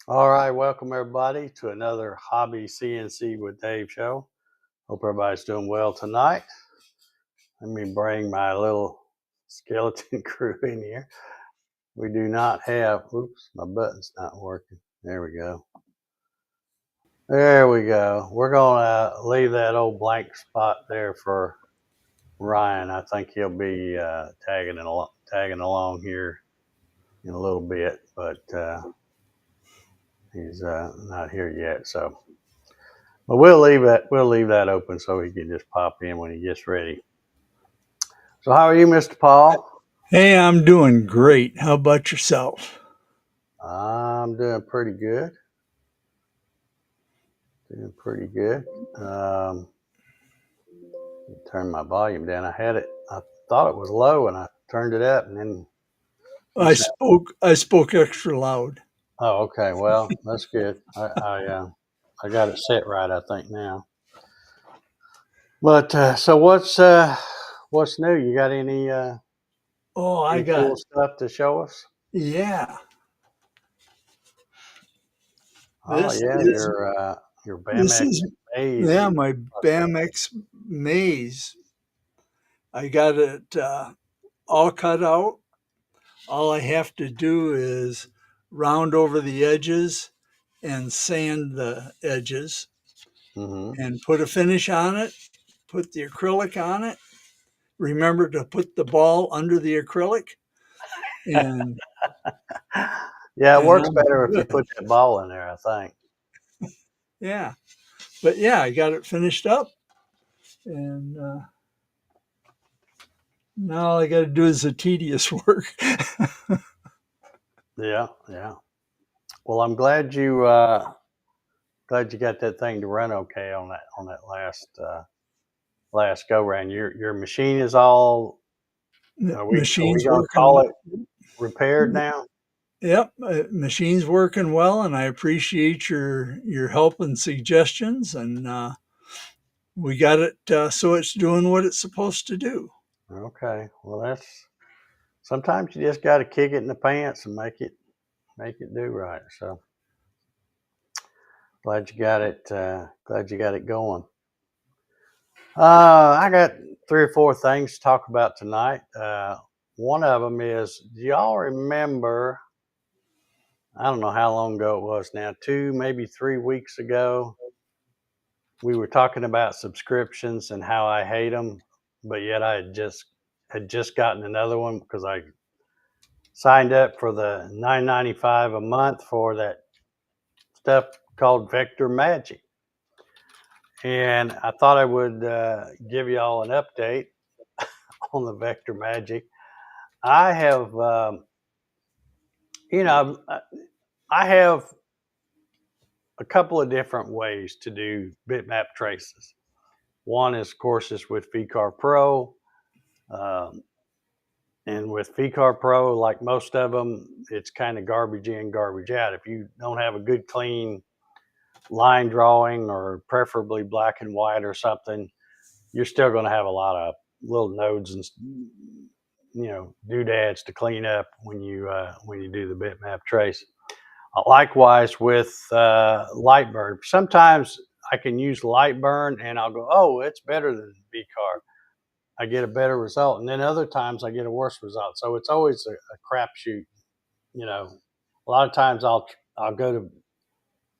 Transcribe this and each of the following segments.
All right, welcome everybody to another Hobby CNC with Dave show. Hope everybody's doing well tonight. Let me bring my little skeleton crew in here. We do not have, oops, my button's not working. There we go. There we go. We're going to leave that old blank spot there for Ryan. I think he'll be tagging along here in a little bit, but he's not here yet. But we'll leave that open so he can just pop in when he gets ready. So how are you, Mr. Paul? Hey, I'm doing great. How about yourself? I'm doing pretty good. Doing pretty good. Turn my volume down. I thought it was low and I turned it up and then you I sound. spoke extra loud. Oh, okay. Well, that's good. I got it set right, I think now. But so what's new? You got Oh, I any got cool stuff to show us? yeah. Oh This yeah, is your this BAMX is maze. yeah, my BAMX maze. I got it all cut out. All I have to do is round over the edges and sand the edges Mm-hmm. and put a finish on it, put the acrylic on it. Remember to put the ball under the acrylic and Yeah, it and works I'm better if you good. put that ball in there, I think. Yeah. But yeah, I got it finished up, and now all I got to do is the tedious work. Yeah, yeah. Well, I'm glad you got that thing to run okay on that last go round. Your machine is all. Are we Machine's gonna working. call it repaired now? Yep, machine's working well, and I appreciate your help and suggestions. And we got it so it's doing what it's supposed to do. Okay. Well, that's sometimes you just got to kick it in the pants and make it do right. So glad you got it. Glad you got it going. I got three or four things to talk about tonight. One of them is, do y'all remember? I don't know how long ago it was now, 2, maybe 3 weeks ago. We were talking about subscriptions and how I hate them, but yet I had just gotten another one because I signed up for the $9.95 a month for that stuff called Vector Magic, and I thought I would give y'all an update on the Vector Magic. I have, you know, I have a couple of different ways to do bitmap traces. One is, of course, is with VCar Pro. Um, and with VCar Pro, like most of them, it's kind of garbage in, garbage out. If you don't have a good, clean line drawing or preferably black and white or something, you're still going to have a lot of little nodes and doodads to clean up when you do the bitmap trace. Likewise with Lightburn. Sometimes I can use Lightburn and I'll go, oh, it's better than VCar. I get a better result, and then other times I get a worse result. So it's always a crapshoot. You know, a lot of times I'll go to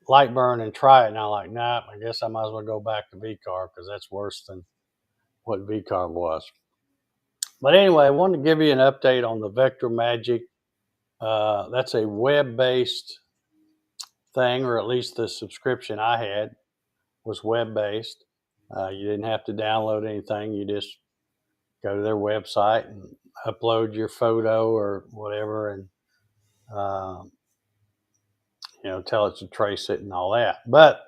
Lightburn and try it, and I'm like, nah, I guess I might as well go back to VCar because that's worse than what VCar was. But anyway, I wanted to give you an update on the Vector Magic. That's a web-based thing, or at least the subscription I had was web-based. You didn't have to download anything. You just go to their website and upload your photo or whatever, and uh, tell it to trace it and all that. But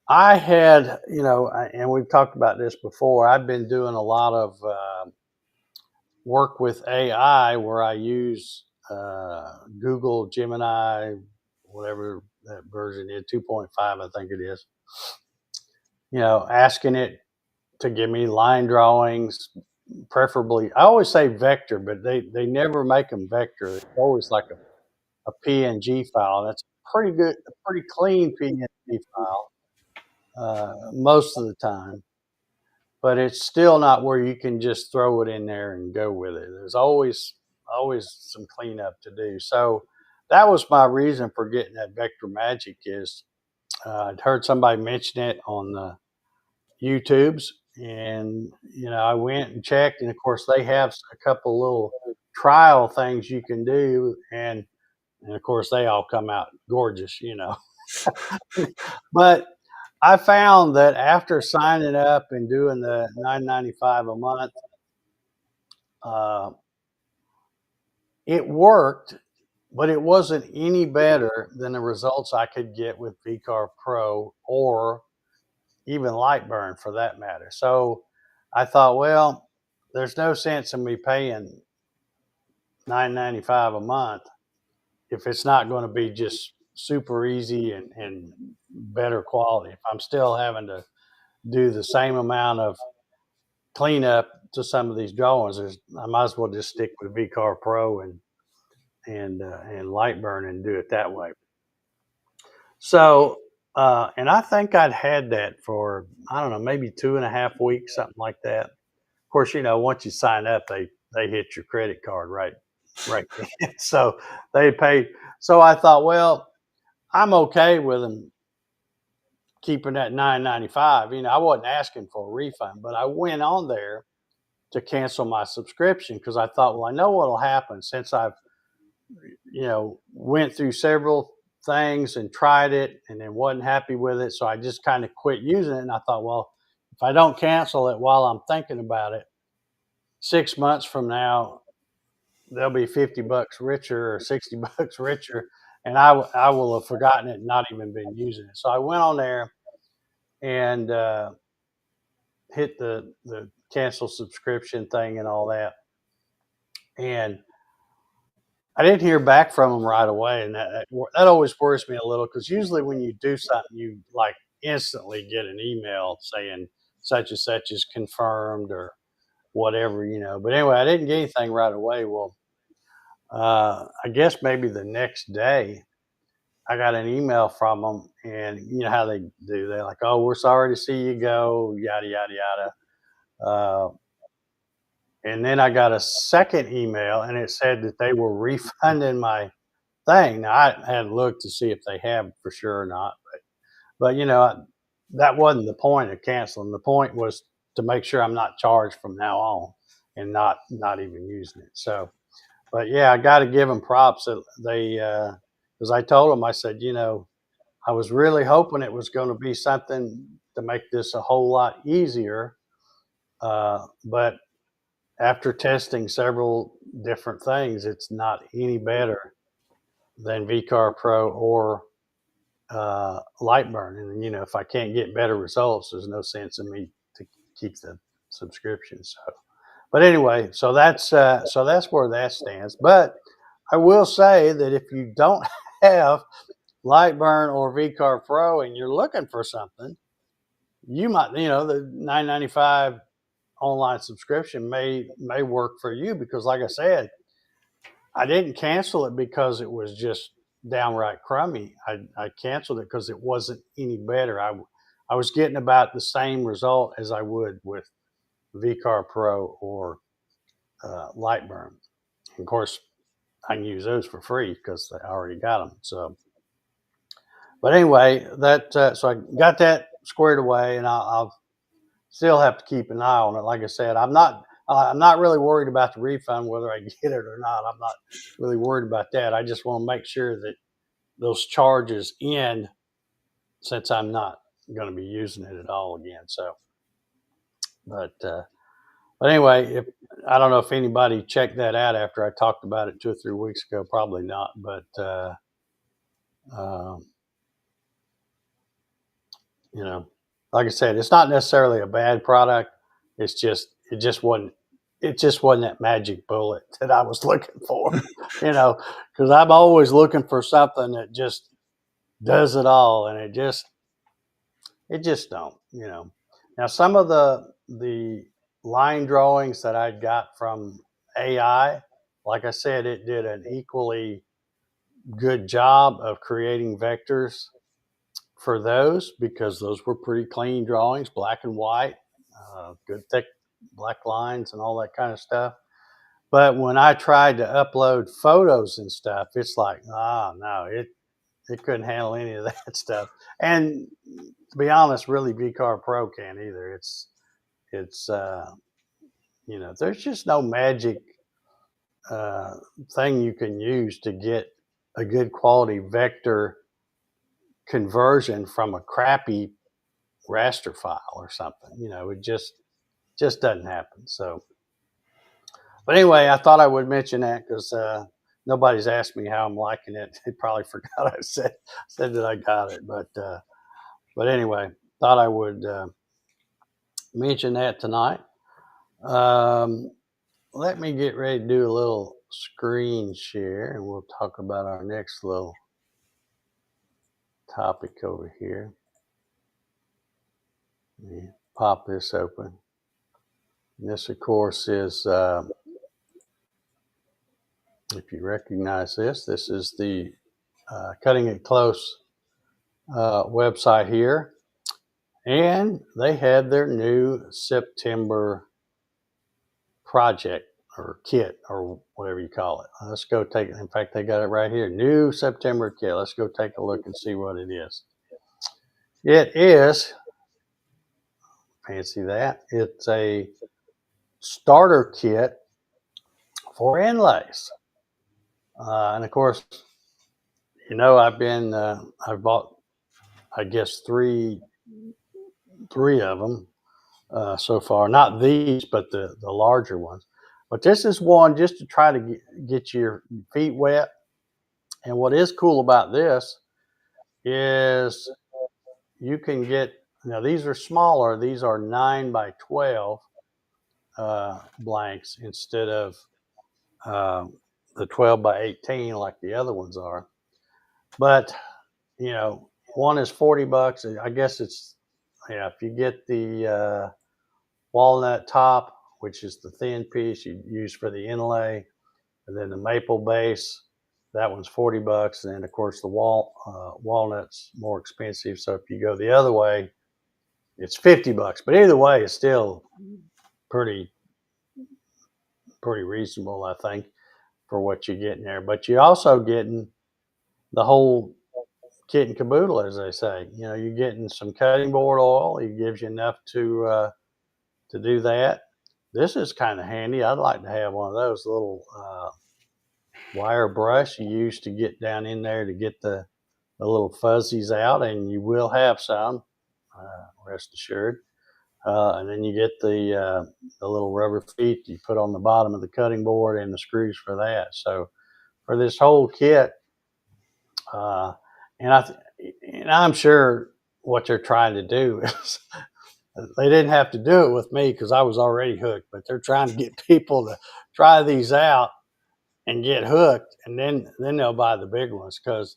I had, and we've talked about this before. I've been doing a lot of work with AI where I use Google Gemini, whatever that version is, 2.5, I think it is. Asking it to give me line drawings, preferably. I always say vector, but they never make them vector. It's always like a a PNG file. That's pretty good, a pretty clean PNG file most of the time, but it's still not where you can just throw it in there and go with it. There's always some cleanup to do. So that was my reason for getting that Vector Magic. Is I'd heard somebody mention it on the YouTubes, and I went and checked, and of course they have a couple little trial things you can do, and of course they all come out gorgeous. But I found that after signing up and doing the $9.95 a month, uh, it worked, but it wasn't any better than the results I could get with VCarve Pro or even Lightburn for that matter. So I thought, well, there's no sense in me paying $9.95 a month if it's not going to be just super easy and better quality. If I'm still having to do the same amount of cleanup to some of these drawings, I might as well just stick with VCarve Pro and Lightburn and do it that way. So, and I think I'd had that for, I don't know, maybe 2.5 weeks, something like that. Of course, once you sign up, they hit your credit card right then. So they paid. So I thought, well, I'm okay with them keeping that $9.95. I wasn't asking for a refund, but I went on there to cancel my subscription because I thought, well, I know what'll happen since I've went through several things and tried it and then wasn't happy with it. So I just kind of quit using it. And I thought, well, if I don't cancel it while I'm thinking about it, 6 months from now, they'll be $50 richer or $60 richer. And I will have forgotten it and not even been using it. So I went on there and hit the cancel subscription thing and all that. And I didn't hear back from them right away, and that always worries me a little because usually when you do something, you like instantly get an email saying such and such is confirmed or whatever. But anyway, I didn't get anything right away. Well, I guess maybe the next day I got an email from them, and you know how they do. They're like, "Oh, we're sorry to see you go," yada yada yada. And then I got a second email, and it said that they were refunding my thing. Now I hadn't looked to see if they have for sure or not, but that wasn't the point of canceling. The point was to make sure I'm not charged from now on, and not even using it. So, but yeah, I got to give them props that they because I told them, I said, I was really hoping it was going to be something to make this a whole lot easier, but after testing several different things, it's not any better than VCarve Pro or Lightburn. And if I can't get better results, there's no sense in me to keep the subscription. So, but anyway, so that's where that stands. But I will say that if you don't have Lightburn or VCarve Pro and you're looking for something, you might, the $9.95 online subscription may work for you because, like I said, I didn't cancel it because it was just downright crummy. I canceled it because it wasn't any better. I was getting about the same result as I would with VCarve Pro or Lightburn. Of course, I can use those for free because I already got them. So, but anyway, that so I got that squared away, and I'll still have to keep an eye on it. Like I said, I'm not really worried about the refund, whether I get it or not. I'm not really worried about that. I just want to make sure that those charges end since I'm not going to be using it at all again. So, but anyway, if I don't know if anybody checked that out after I talked about it 2 or 3 weeks ago, probably not. But um, like I said, it's not necessarily a bad product. It just wasn't that magic bullet that I was looking for, because I'm always looking for something that just does it all, and it just don't. Now some of the line drawings that I got from AI, like I said, it did an equally good job of creating vectors for those, because those were pretty clean drawings, black and white, good thick black lines and all that kind of stuff. But when I tried to upload photos and stuff, it's like, no, it couldn't handle any of that stuff. And to be honest, really, VCarve Pro can't either. It's there's just no magic uh, thing you can use to get a good quality vector conversion from a crappy raster file or something. It just doesn't happen. So, but anyway, I thought I would mention that because nobody's asked me how I'm liking it. They probably forgot I said that I got it, but anyway, thought I would mention that tonight. Let me get ready to do a little screen share, and we'll talk about our next little topic over here. Let me pop this open. And this, of course, is, if you recognize this is the Cutting It Close website here. And they had their new September project or kit or whatever you call it. Let's go take it. In fact, they got it right here. New September kit. Let's go take a look and see what it is. It is, fancy that, it's a starter kit for inlays. And of course, I've bought, I guess, three of them so far. Not these, but the larger ones. But this is one just to try to get your feet wet. And what is cool about this is you can get, now these are smaller. These are 9 by 12 blanks instead of the 12 by 18 like the other ones are. But, one is $40. I guess it's, if you get the walnut top, which is the thin piece you use for the inlay, and then the maple base, that one's $40. And then, of course, the walnut's more expensive. So if you go the other way, it's $50. But either way, it's still pretty reasonable, I think, for what you're getting there. But you're also getting the whole kit and caboodle, as they say. You're getting some cutting board oil. It gives you enough to do that. This is kind of handy. I'd like to have one of those little wire brush you use to get down in there to get the little fuzzies out, and you will have some, rest assured. And then you get the little rubber feet you put on the bottom of the cutting board and the screws for that. So for this whole kit, and I'm sure what they're trying to do is they didn't have to do it with me because I was already hooked, but they're trying to get people to try these out and get hooked, and then they'll buy the big ones. Because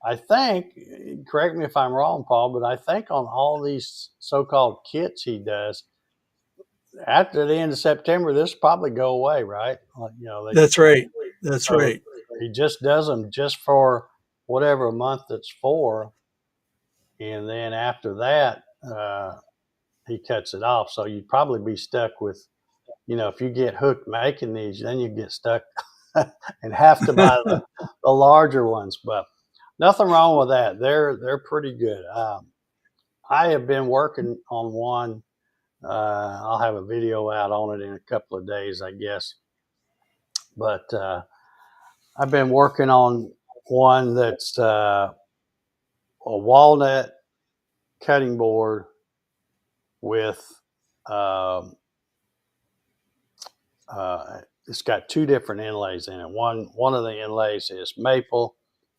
I think, correct me if I'm wrong, Paul, but I think on all these so-called kits he does, after the end of September, this will probably go away, right? That's right. That's so right. he just does them just for whatever month it's for, and then after that, he cuts it off. So you'd probably be stuck with, if you get hooked making these, then you get stuck and have to buy the larger ones. But nothing wrong with that. They're pretty good. I have been working on one. I'll have a video out on it in a couple of days, I guess. But I've been working on one that's a walnut cutting board with it's got two different inlays in it. One of the inlays is maple,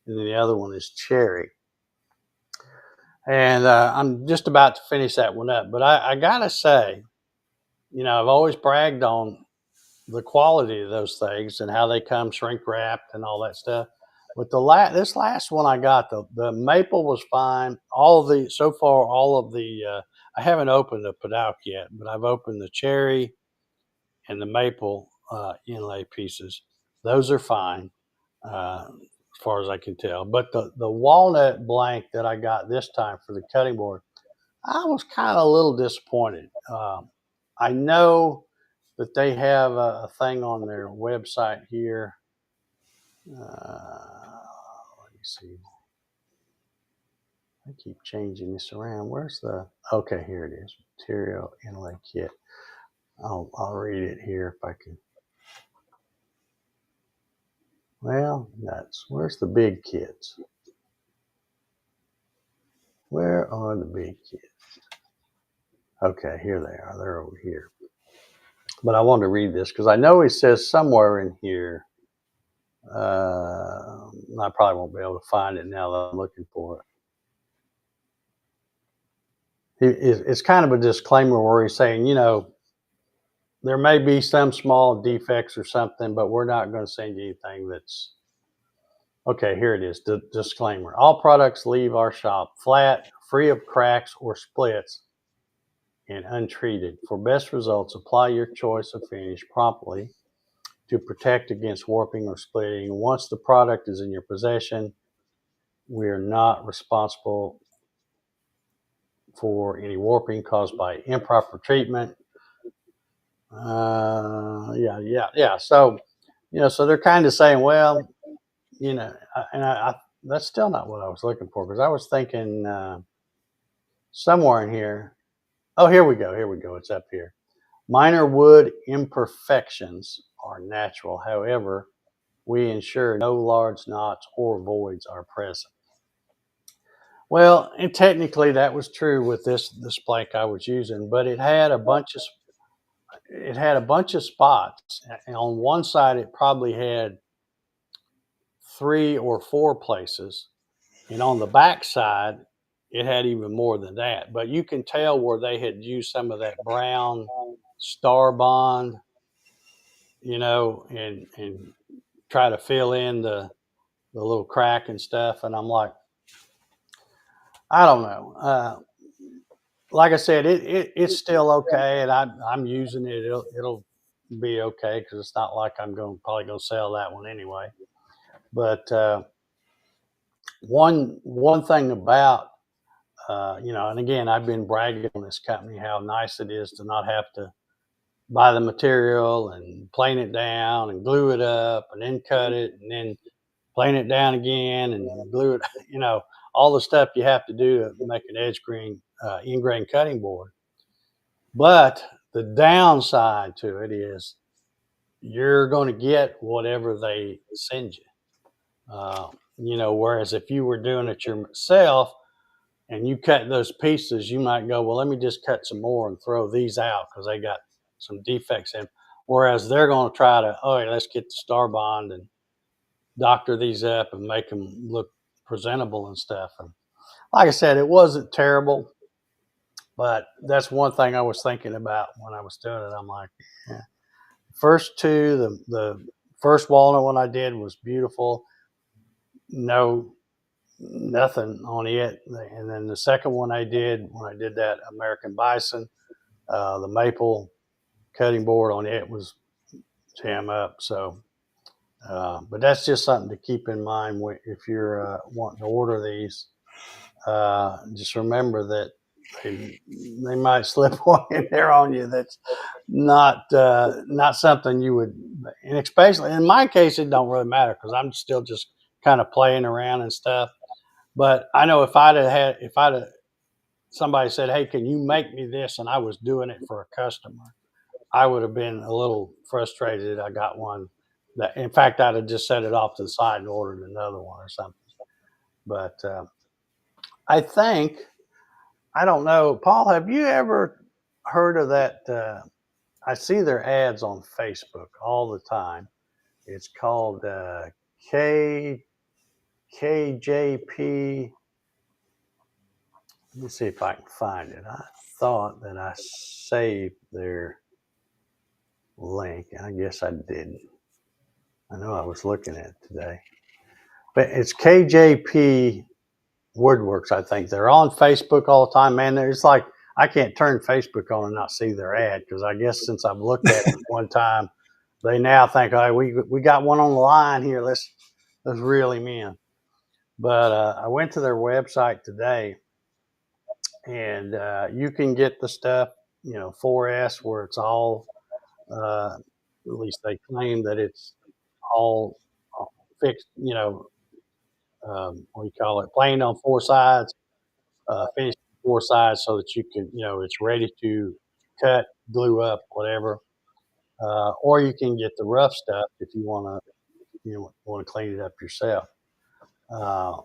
and then the other one is cherry. And I'm just about to finish that one up. But I gotta say, I've always bragged on the quality of those things and how they come shrink wrapped and all that stuff. But this last one I got, the maple was fine. All of the I haven't opened the Padauke yet, but I've opened the cherry and the maple inlay pieces. Those are fine. as far as I can tell. But the walnut blank that I got this time for the cutting board, I was kind of a little disappointed. I know that they have a thing on their website here. Let me see. I keep changing this around. Where's the? Okay, here it is. Material inlay kit. I'll read it here if I can. Well, where's the big kits? Where are the big kits? Okay, here they are. They're over here. But I wanted to read this because I know it says somewhere in here. I probably won't be able to find it now that I'm looking for it. It's kind of a disclaimer where he's saying, there may be some small defects or something, but we're not going to send you anything that's okay. Here it is. The disclaimer: all products leave our shop flat, free of cracks or splits, and untreated. For best results, apply your choice of finish promptly to protect against warping or splitting. Once the product is in your possession, we are not responsible for any warping caused by improper treatment. Yeah. So, so they're kind of saying, well, that's still not what I was looking for because I was thinking somewhere in here. Oh, here we go. It's up here. Minor wood imperfections are natural. However, we ensure no large knots or voids are present. Well, and technically that was true with this blank I was using, but it had a bunch of spots. And on one side, it probably had 3 or 4 places, and on the back side, it had even more than that. But you can tell where they had used some of that brown star bond, and try to fill in the little crack and stuff. And I'm like, I don't know. Like I said, it's still okay, and I'm using it. It'll be okay because it's not like I'm probably gonna sell that one anyway. But one thing about and again, I've been bragging on this company how nice it is to not have to buy the material and plane it down and glue it up and then cut it and then plane it down again and glue it. All the stuff you have to do to make an end grain cutting board. But the downside to it is you're going to get whatever they send you. Whereas if you were doing it yourself and you cut those pieces, you might go, well, let me just cut some more and throw these out because they got some defects in. Whereas they're going to try to, let's get the star bond and doctor these up and make them look presentable and stuff. And like I said, it wasn't terrible, but that's one thing I was thinking about when I was doing it. I'm like, yeah. First two, the first walnut one I did was beautiful. Nothing on it. And then the second one I did, when I did that American Bison, the maple cutting board on it was jam up. So, but that's just something to keep in mind if you're wanting to order these. Just remember that they might slip one in there on you that's not something you would, and especially in my case, it don't really matter because I'm still just kind of playing around and stuff. But I know if I'd have somebody said, hey, can you make me this? And I was doing it for a customer, I would have been a little frustrated. I got one that, in fact, I'd have just set it off to the side and ordered another one or something. But I don't know, Paul, have you ever heard of that? I see their ads on Facebook all the time. It's called KJP. Let me see if I can find it. I thought that I saved their link. I guess I didn't. I know I was looking at it today. But it's KJP Woodworks, I think. They're on Facebook all the time, man. It's like I can't turn Facebook on and not see their ad because I guess since I've looked at it one time, they now think, we got one on the line here. those really men. But I went to their website today, and you can get the stuff, 4S, where it's all, at least they claim that it's all fixed, what do you call it, planed on four sides, finished on four sides so that you can, it's ready to cut, glue up, whatever. Or you can get the rough stuff if you want to clean it up yourself. Uh,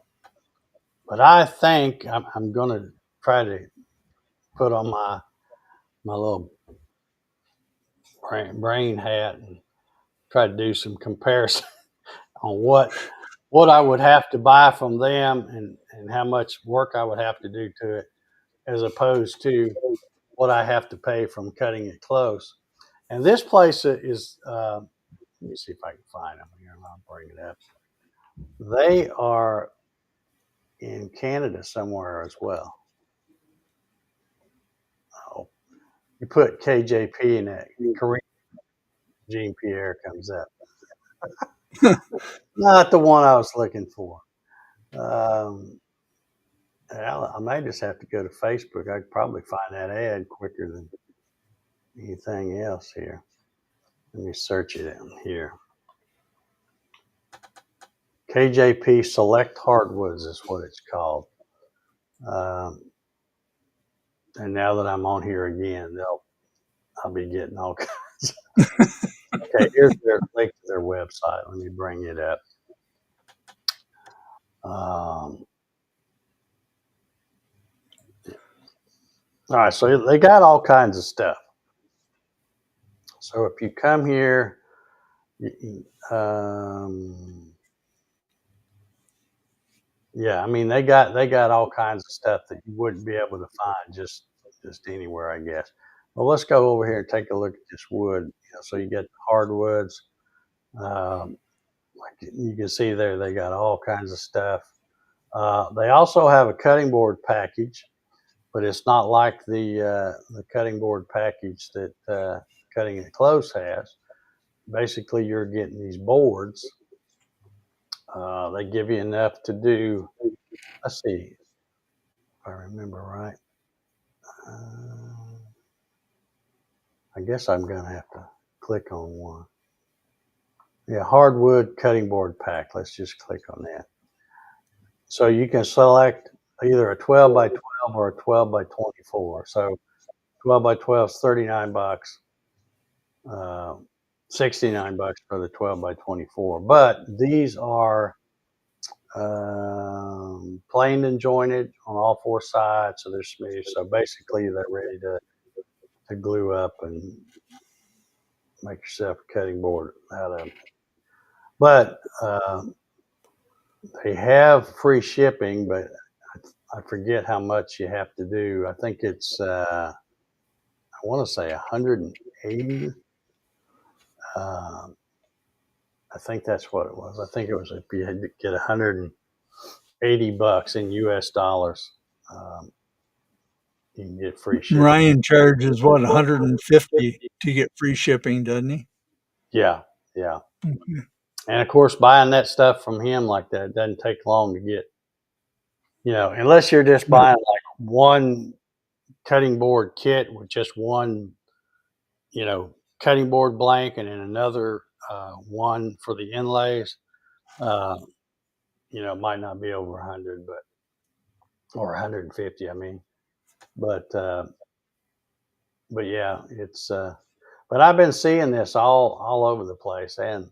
but I think I'm going to try to put on my little brain hat and try to do some comparison on what I would have to buy from them, and how much work I would have to do to it, as opposed to what I have to pay from cutting it close. And this place is, let me see if I can find them here and I'll bring it up. They are in Canada somewhere as well. Oh, you put KJP in that, Korean Jean Pierre comes up. Not the one I was looking for. Um, I may just have to go to Facebook. I could probably find that ad quicker than anything else here. Let me search it in here. KJP Select Hardwoods is what it's called. Um, and now that I'm on here again, I'll be getting all kinds. Okay, here's their link to their website. Let me bring it up. All right, so they got all kinds of stuff. So if you come here, yeah, I mean they got all kinds of stuff that you wouldn't be able to find just anywhere, I guess. Well, let's go over here and take a look at this wood. So you get hardwoods. Like you can see there, they got all kinds of stuff. They also have a cutting board package, but it's not like the cutting board package that Cutting It Close has. Basically, you're getting these boards. They give you enough to do. Let's see if I remember right. I guess I'm gonna have to click on one. Yeah, hardwood cutting board pack. Let's just click on that. So you can select either a 12 by 12 or a 12 by 24. So 12 by 12 is $39, 69 bucks for the 12 by 24. But these are planed and jointed on all four sides, so they're smooth. So basically, they're ready to glue up and make yourself a cutting board out of them. But they have free shipping, but I forget how much you have to do. I think it's I want to say 180. I think that's what it was. I think it was if you had to get 180 bucks in US dollars, you can get free shipping. Ryan charges what, 150 to get free shipping, doesn't he? Yeah, yeah. Okay. And of course, buying that stuff from him like that, it doesn't take long to get, unless you're just buying like one cutting board kit with just one, cutting board blank, and then another one for the inlays. It might not be over 100, or 150. I mean, but yeah, it's. But I've been seeing this all over the place, and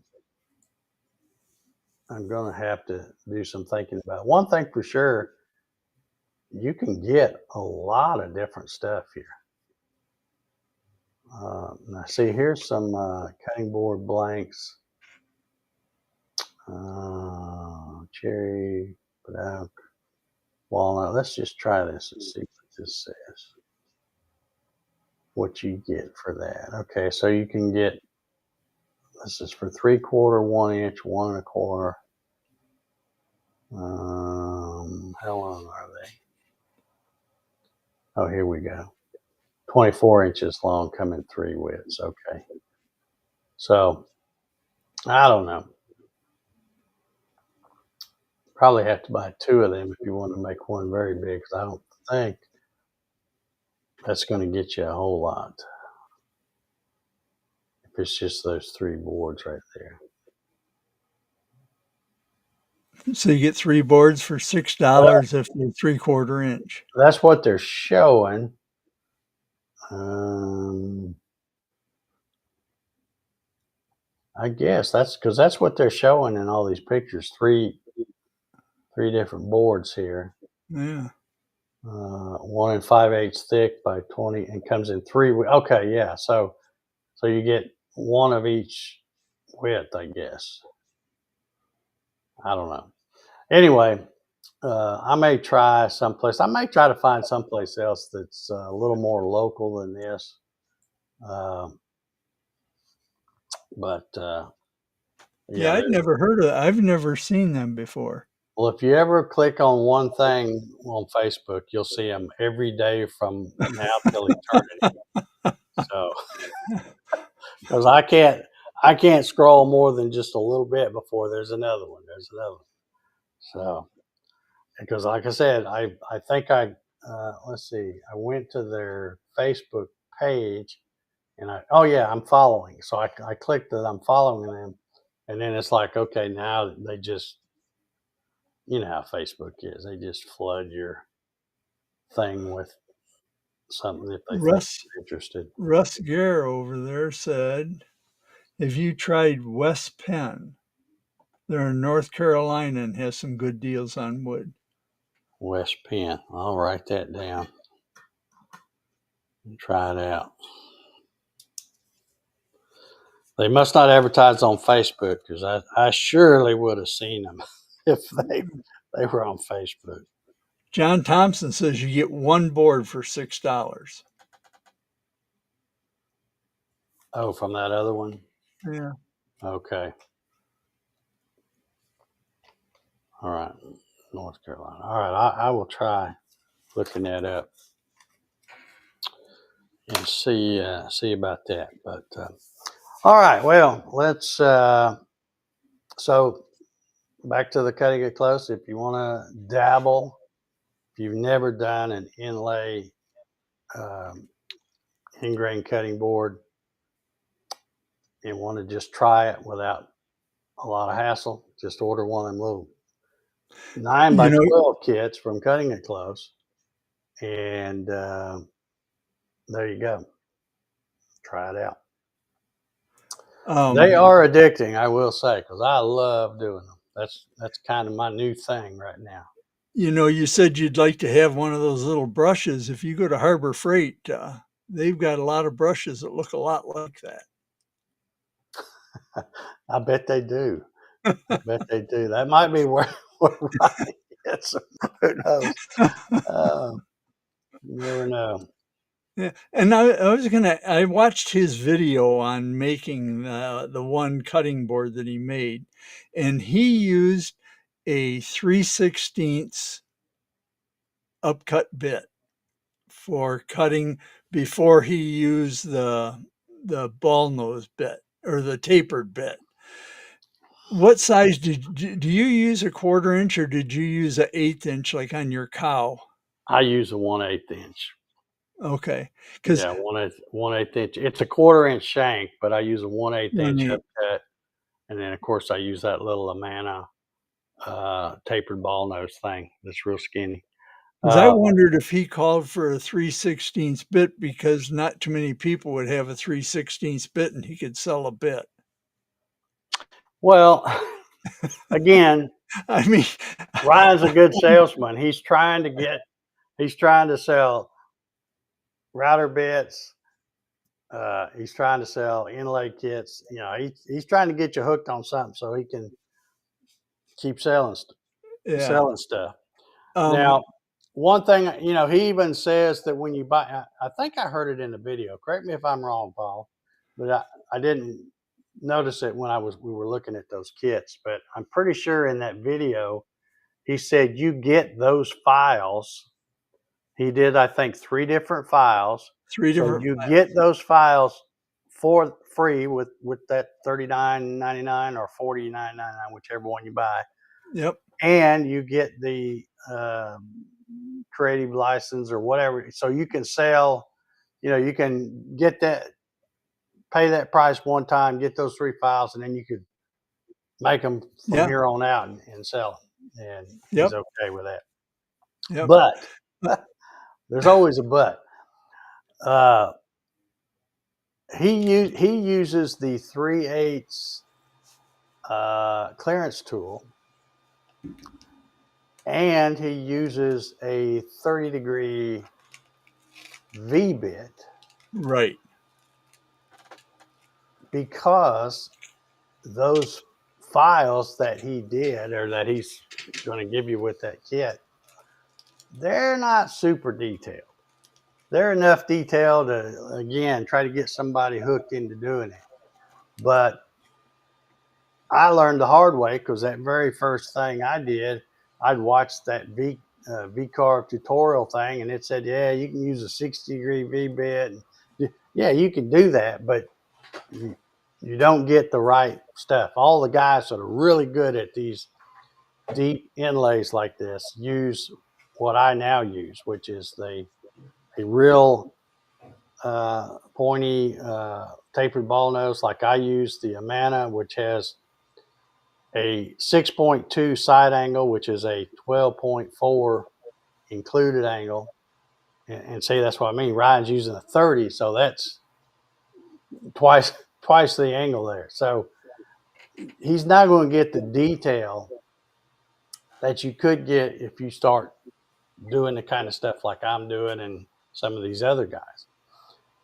I'm going to have to do some thinking about it. One thing for sure, you can get a lot of different stuff here. Now, see, here's some cutting board blanks. Cherry, oak, walnut. Let's just try this and see what this says. What you get for that. Okay, so you can get, this is for 3/4, 1 inch, 1 1/4. How long are they? Oh, here we go. 24 inches long, come in 3 widths. Okay. So, I don't know. Probably have to buy 2 of them if you want to make one very big, because I don't think that's going to get you a whole lot. If it's just those 3 boards right there. So you get 3 boards for $6 if they're 3/4 inch. That's what they're showing. Um, I guess that's because that's what they're showing in all these pictures. Three different boards here. Yeah. 1 5/8 thick by 20, and comes in 3. Okay, yeah. So you get 1 of each width, I guess. I don't know. Anyway, I may try someplace. I may try to find someplace else that's a little more local than this. Uh, but Yeah, yeah, I've never seen them before. well, if you ever click on one thing on Facebook, you'll see them every day from now till eternity. So, because I can't scroll more than just a little bit before there's another one. There's another one. So, because like I said, I think let's see, I went to their Facebook page, and oh yeah, I'm following. So I clicked that I'm following them, and then it's like, okay, now they just, you know how Facebook is. They just flood your thing with something if they think Russ you're interested. Russ Gare over there said, "Have you tried West Penn? They're in North Carolina and has some good deals on wood." West Penn. I'll write that down and try it out. They must not advertise on Facebook, because I surely would have seen them if they were on Facebook. John Thompson says you get 1 board for $6. Oh, from that other one? Yeah. Okay. All right. North Carolina. All right. I will try looking that up and see about that. But all right. Well, let's. So back to the cutting it close. If you want to dabble, if you've never done an inlay um, ingrain cutting board and want to just try it without a lot of hassle, just order one of them little 9 You by know, 12 kits from Cutting It Close, and there you go. Try it out. They um, are addicting, I will say, because I love doing them. That's kind of my new thing right now. you said you'd like to have one of those little brushes. If you go to Harbor Freight, they've got a lot of brushes that look a lot like that. I bet they do. I bet they do. That might be where Ronnie gets them. Who knows? Uh, you never know. Yeah, and I watched his video on making the one cutting board that he made, and he used a 3/16 upcut bit for cutting before he used the ball nose bit or the tapered bit. What size do you use, a 1/4 inch, or did you use an 1/8 inch like on your cow? I use a 1/8 inch. Okay, because Yeah, 1/8 inch. It's a 1/4 inch shank, but I use a 1/8 inch upcut, and then of course I use that little Amana tapered ball nose thing that's real skinny. I Uh, wondered if he called for a 3/16 bit because not too many people would have a 3/16 bit and he could sell a bit. well, again, I mean, Ryan's a good salesman. He's trying to sell router bits. He's trying to sell inlay kits. You know, he's trying to get you hooked on something so he can keep yeah. selling stuff. Um, Now, one thing, you know, he even says that when you buy, I think I heard it in the video. Correct me if I'm wrong, Paul, but I didn't notice it when we were looking at those kits. But I'm pretty sure in that video he said you get those files. He did, I think, 3 different files. 3 So different you files. get those files for free with that $39.99 or $49.99, whichever one you buy. Yep. and you get the creative license or whatever, so you can sell. You can get that, pay that price one time, get those 3 files, and then you could make them from Yeah. here on out and sell them. And he's Yep. okay with that. Yep. But Uh, there's always a but. Uh, he uses the 3/8 clearance tool, and he uses a 30-degree V bit right. because those files that he did, or that he's going to give you with that kit, they're not super detailed. They're enough detail to, again, try to get somebody hooked into doing it. But I learned the hard way, because that very first thing I did, I'd watched that V-carve tutorial thing, and it said, yeah, you can use a 60-degree V bit. Yeah, you can do that, but you, you don't get the right stuff. All the guys that are really good at these deep inlays like this use what I now use, which is a real pointy tapered ball nose. Like I use the Amana, which has a 6.2 side angle, which is a 12.4 included angle. And see, that's what I mean. Ryan's using a 30, so that's twice twice the angle there. So he's not going to get the detail that you could get if you start doing the kind of stuff like I'm doing and some of these other guys.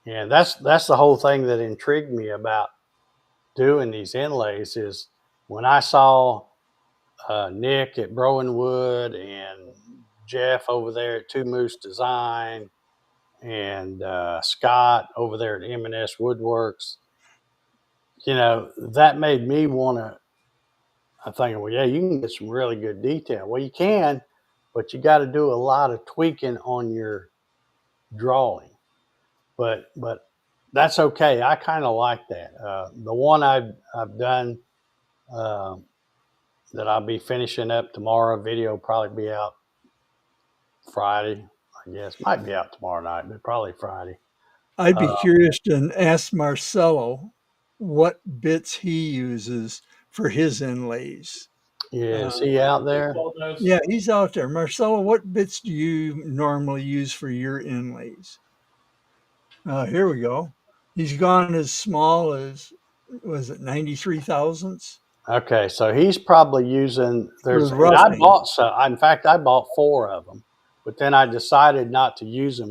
And that's the whole thing that intrigued me about doing these inlays, is when I saw Nick at Browenwood and Jeff over there at Two Moose Design and Scott over there at M&S Woodworks, that made me want to. I'm thinking, well, yeah, you can get some really good detail. Well, you can, but you got to do a lot of tweaking on your drawing. But that's okay. I kind of like that. The one I've done, uh, that I'll be finishing up tomorrow. Video will probably be out Friday, I guess. Might be out tomorrow night, but probably Friday. I'd be Uh, curious to ask Marcelo what bits he uses for his inlays. yeah, is Uh, he out there? yeah, he's out there. Marcelo, what bits do you normally use for your inlays? Here we go. He's gone as small as, was it 93 thousandths Okay, so he's probably using, for and I roughing? bought some. In fact, I bought 4 of them, but then I decided not to use them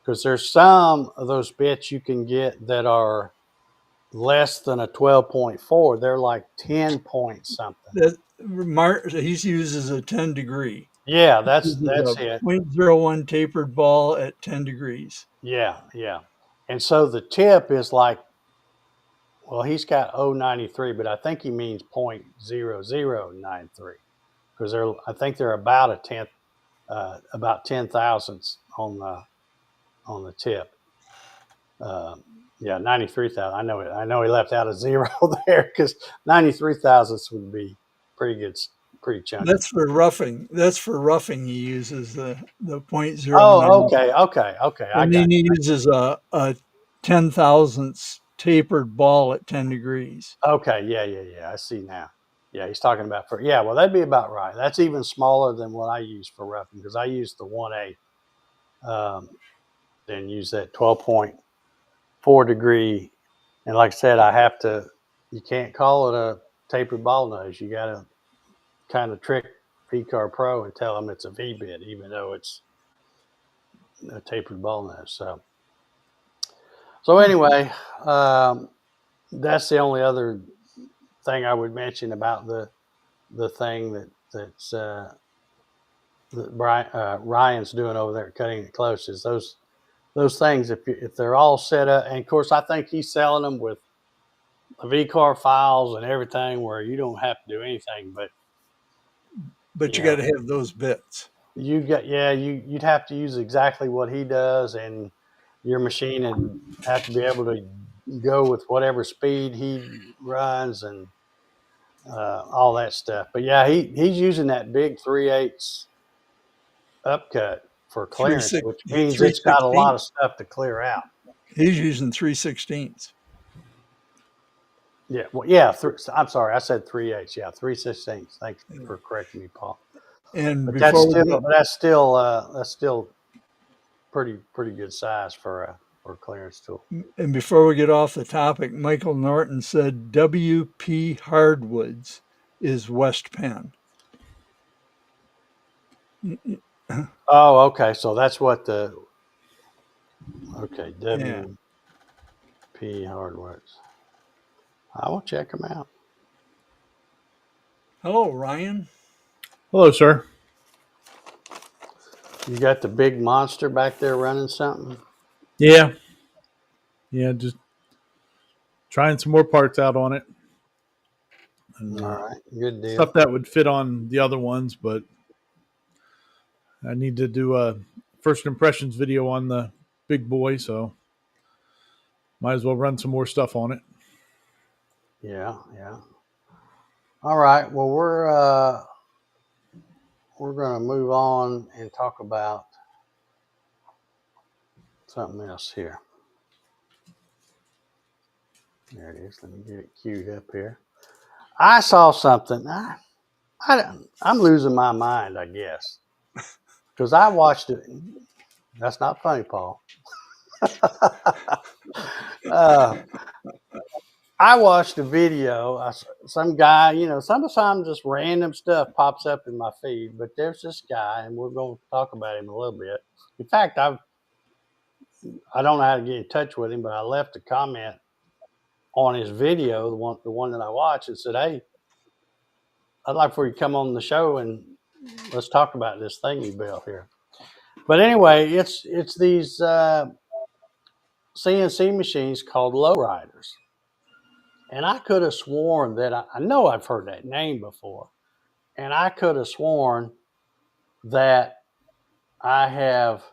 because there's some of those bits you can get that are less than a 12.4. They're like 10 point something. He uses a 10 degree. Yeah, He uses that's a it. .01 tapered ball at 10 degrees. Yeah, yeah. And so the tip is like, well, he's got 0.93, but I think he means 0.0093, because I think they're about a tenth, about 10 thousandths on the tip. Yeah, 93,000. I know it. I know he left out a zero there, because 93 thousandths would be pretty good, pretty chunky. That's for roughing. That's for roughing. He uses the Oh, .09, okay, okay, okay. I and got then he you. uses a 10 thousandths tapered ball at 10 degrees. Okay, yeah, yeah, yeah. I see now. Yeah, he's talking about yeah. Well, that'd be about right. That's even smaller than what I use for roughing, because I use the 1/8, then use that 12.4-degree. And like I said, I have to. You can't call it a tapered ball nose. You got to kind of trick VCar Pro and tell them it's a V bit, even though it's a tapered ball nose. So Huh. anyway, um, that's the only other thing I would mention about the thing that Ryan's doing over there, cutting it close, is those things. If they're all set up, and of course I think he's selling them with the VCar files and everything, where you don't have to do anything. But But you you got know, to have those bits. you'd have to use exactly what he does, and your machine would have to be able to go with whatever speed he runs, and all that stuff. But yeah, he's using that big 3/8 upcut for Three clearance, six which means three it's got a lot sixteen. of stuff to clear out. He's using 3/16. Yeah, well, yeah. I'm sorry, I said 3/8. Yeah, 3/16. Thanks for correcting me, Paul. And But that's before we still get that's still pretty good size for a clearance tool. and before we get off the topic, Michael Norton said WP Hardwoods is West Penn. Oh, okay. So that's what okay, Yeah. WP Hardwares. I will check them out. Hello, Ryan. Hello, sir. You got the big monster back there running something? Yeah, yeah, just trying some more parts out on it, and All right, good stuff deal. that would fit on the other ones. But I need to do a first impressions video on the big boy, so might as well run some more stuff on it. Yeah, yeah. All right. Well, we're gonna move on and talk about something else here. There it is. Let me get it queued up here. I saw something. I'm losing my mind, I guess, because I watched it. That's not funny, Paul. uh, I watched a video. Some guy, sometimes just random stuff pops up in my feed, but there's this guy, and we're going to talk about him a little bit. In fact, I don't know how to get in touch with him, but I left a comment on his video, the one that I watched, and said, "Hey, I'd like for you to come on the show and let's talk about this thing you built here." But anyway, it's these CNC machines called lowriders, and I could have sworn that I know I've heard that name before, and I could have sworn that I have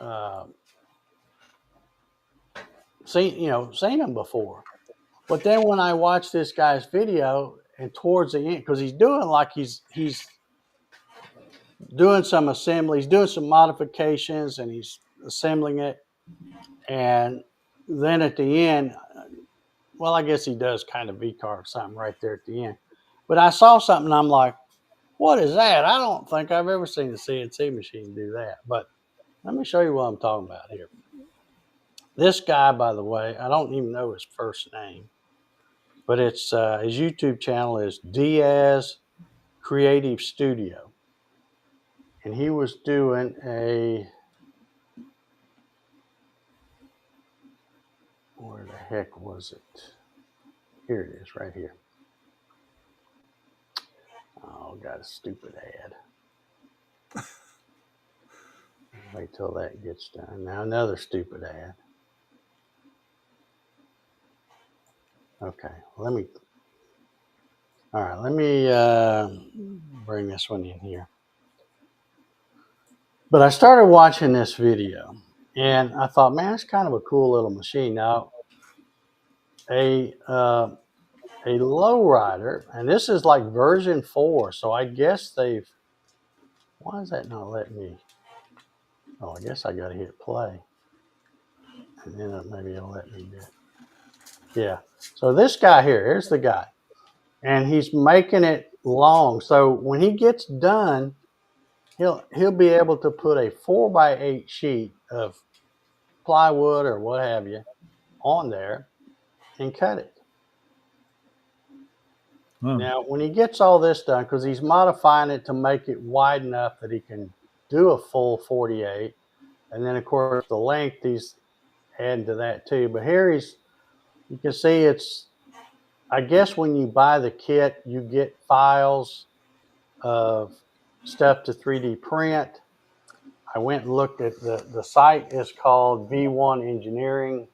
uh, seen them before. But then when I watched this guy's video, and towards the end, because he's doing like he's doing some assembly, he's doing some modifications, and he's assembling it, and then at the end, well, I guess he does kind of V-carve something right there at the end. But I saw something, and I'm like, what is that? I don't think I've ever seen a CNC machine do that. But let me show you what I'm talking about here. This guy, by the way, I don't even know his first name, but it's his YouTube channel is Diaz Creative Studio, and he was doing where the heck was it? Here it is, right here. Oh, got a stupid ad. Wait till that gets done. Now another stupid ad. Okay, all right, let me bring this one in here. But I started watching this video, and I thought, man, it's kind of a cool little machine. Now, a lowrider, and this is like version 4, so I guess they've. Why is that not letting me? Oh, I guess I got to hit play, and then maybe it'll let me do it. Yeah. So this guy here's the guy, and he's making it long. So when he gets done, he'll be able to put a 4x8 sheet of plywood or what have you on there and cut it. Huh. Now, when he gets all this done, because he's modifying it to make it wide enough that he can do a full 48, and then of course the length he's adding to that too. But here you can see it's, I guess when you buy the kit, you get files of stuff to 3D print. I went and looked at the site is called V1 Engineering,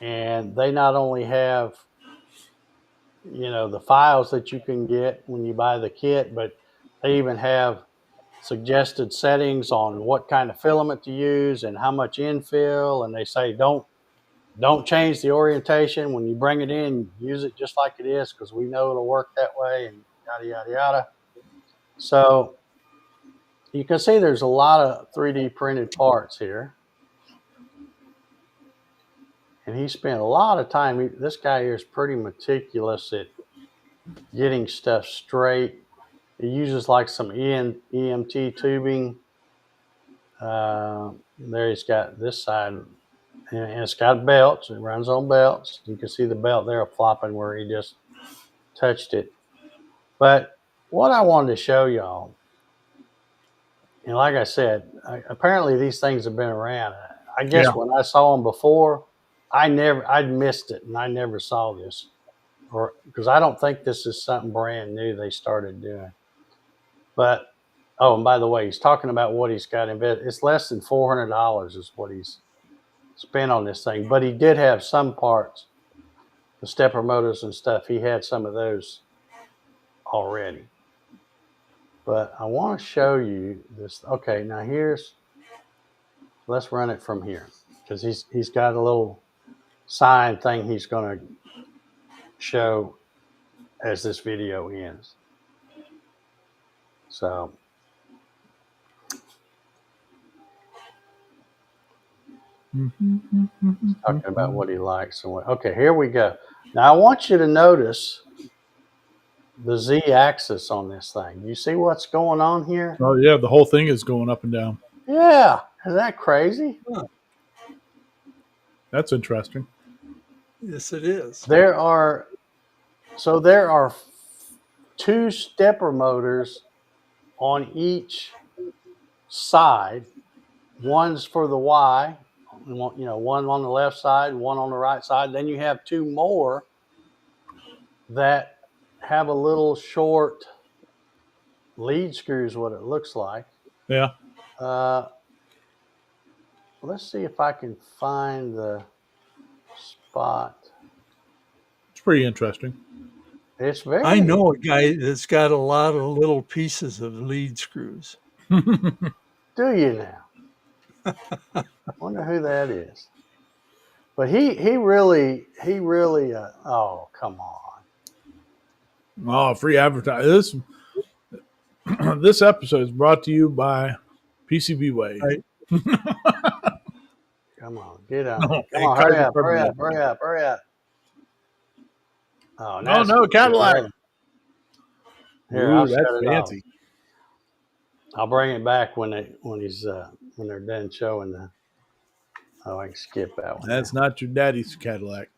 and they not only have the files that you can get when you buy the kit, but they even have suggested settings on what kind of filament to use and how much infill, and they say don't Don't change the orientation. When you bring it in, use it just like it is because we know it'll work that way and yada, yada, yada. So you can see there's a lot of 3D printed parts here. And he spent a lot of time. This guy here is pretty meticulous at getting stuff straight. He uses like some EMT tubing. There he's got this side, and it's got belts. It runs on belts. You can see the belt there flopping where he just touched it. But what I wanted to show y'all, and like I said, apparently these things have been around. I guess when I saw them before, I'd missed it, and I never saw this, or because I don't think this is something brand new they started doing. But oh, and by the way, he's talking about what he's got in bed. It's less than $400 is what he's spent on this thing. But he did have some parts, the stepper motors and stuff. He had some of those already. But I want to show you this. Okay, now let's run it from here because he's got a little sign thing he's going to show as this video ends. So talking about what he likes and what. Okay, here we go. Now I want you to notice the Z-axis on this thing. You see what's going on here? Oh yeah, the whole thing is going up and down. Yeah, isn't that crazy? That's interesting. Yes, it is. There are 2 stepper motors on each side. One's for the Y, one on the left side, one on the right side. Then you have 2 more that have a little short lead screws, what it looks like. Yeah. Let's see if I can find the spot. It's pretty interesting. It's very. I know a guy that's got a lot of little pieces of lead screws. Do you now? Wonder who that is. But he really. Oh, come on. Oh, free advertising. This episode is brought to you by PCB Way. Right. Come on, get on. No, Come on, hurry up. Oh, no, Cadillac. Here, Ooh, I'll that's shut it fancy. off. I'll bring it back when they're done showing the. Oh, I can skip that one. That's not your daddy's Cadillac.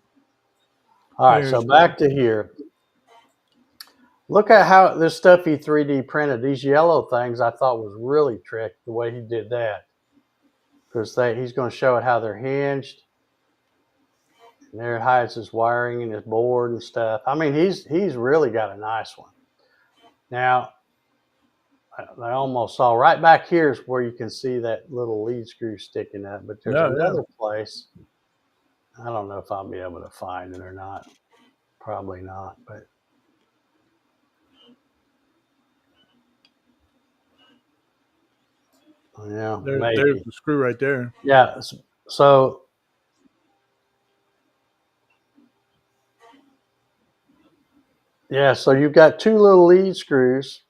All right, so back to here. Look at how this stuff he 3D printed. These yellow things I thought was really tricked the way he did that. Because he's going to show it how they're hinged. And there it hides his wiring and his board and stuff. I mean, he's really got a nice one. Now, I almost saw right back here is where you can see that little lead screw sticking up. But there's another place. I don't know if I'll be able to find it or not. Probably not, but. Yeah, there's the screw right there. Yeah, so so you've got 2 little lead screws,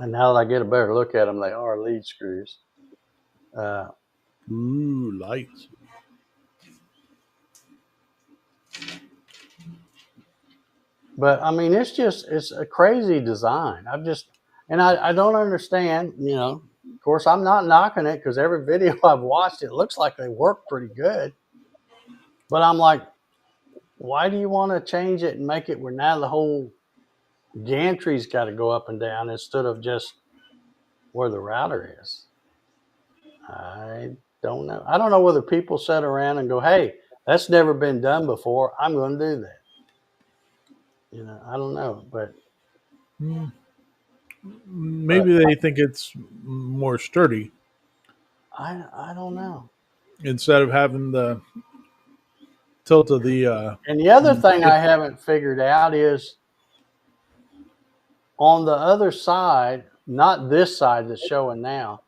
and now that I get a better look at them, they are lead screws. Ooh, lights. But I mean, it's a crazy design. I don't understand. Of course, I'm not knocking it because every video I've watched, it looks like they work pretty good. But I'm like, why do you want to change it and make it where now the whole gantry's got to go up and down instead of just where the router is? I don't know. I don't know whether people sit around and go, hey, that's never been done before. I'm going to do that. I don't know, but maybe they think it's more sturdy. I don't know. Instead of having the tilt of the. And the other thing I haven't figured out is on the other side, not this side that's showing now,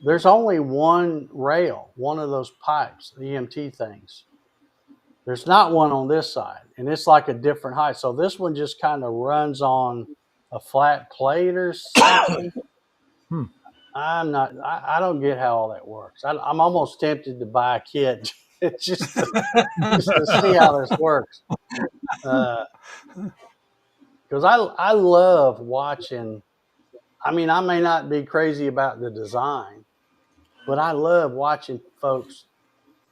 there's only one rail, one of those pipes, the EMT things. There's not one on this side, and it's like a different height. So this one just kind of runs on a flat plate or something. I don't get how all that works. I'm almost tempted to buy a kit just to see how this works. Because I love watching. I mean, I may not be crazy about the design, but I love watching folks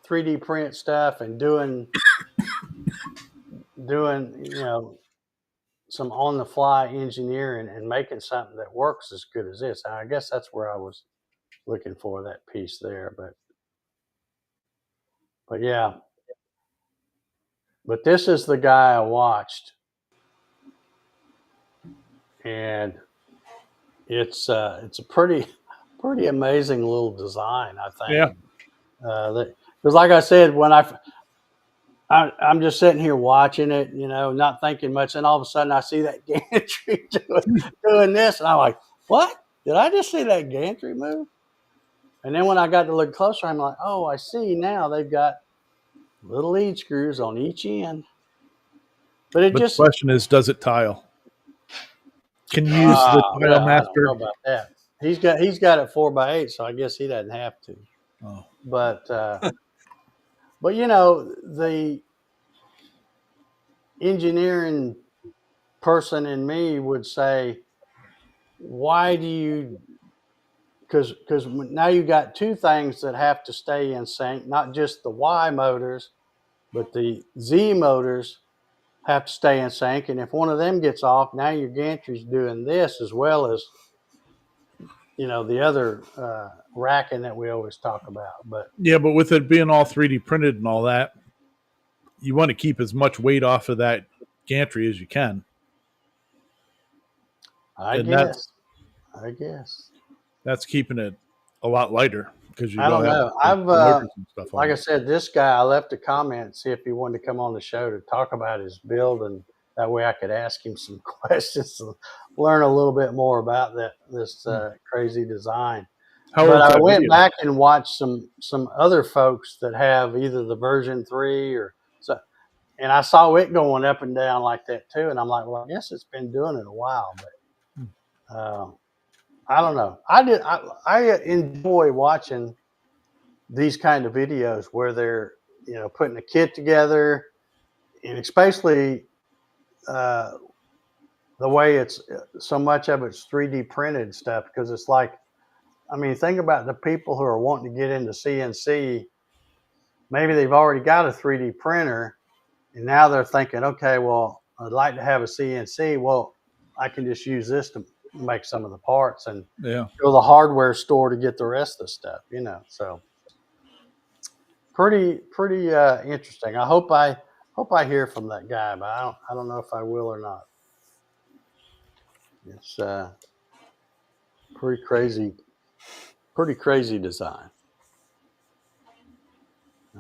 3D print stuff and doing some on the fly engineering and making something that works as good as this. And I guess that's where I was looking for that piece there, but yeah. But this is the guy I watched, and it's a pretty amazing little design, I think. Yeah. Because like I said, when I'm just sitting here watching it, not thinking much, and all of a sudden I see that gantry doing this, and I'm like, what? Did I just see that gantry move? And then when I got to look closer, I'm like, oh, I see now they've got little lead screws on each end. But the question is, does it tile? Can you use the tile well, master? I don't know about that. He's got it 4x8, so I guess he doesn't have to. Oh. But the engineering person in me would say, why do you? Because now you got two things that have to stay in sync, not just the Y motors, but the Z motors have to stay in sync. And if one of them gets off, now your gantry's doing this as well as the other racking that we always talk about. But yeah, but with it being all 3D printed and all that, you want to keep as much weight off of that gantry as you can. I guess that's keeping it a lot lighter because you I don't know. I've stuff like I said, this guy, I left a comment, see if he wanted to come on the show to talk about his build, and that way I could ask him some questions to learn a little bit more about this crazy design. But I went back and watched some other folks that have either the version 3 or so, and I saw it going up and down like that too. And I'm like, well, I guess it's been doing it a while, but I don't know. I enjoy watching these kind of videos where they're putting a kit together, and especially the way it's so much of it's 3D printed stuff, because it's like, I mean, think about the people who are wanting to get into CNC. Maybe they've already got a 3D printer, and now they're thinking, okay, well, I'd like to have a CNC. Well, I can just use this to make some of the parts and go to the hardware store to get the rest of the stuff, so pretty interesting. I hope I hear from that guy, but I don't know if I will or not. It's pretty crazy design.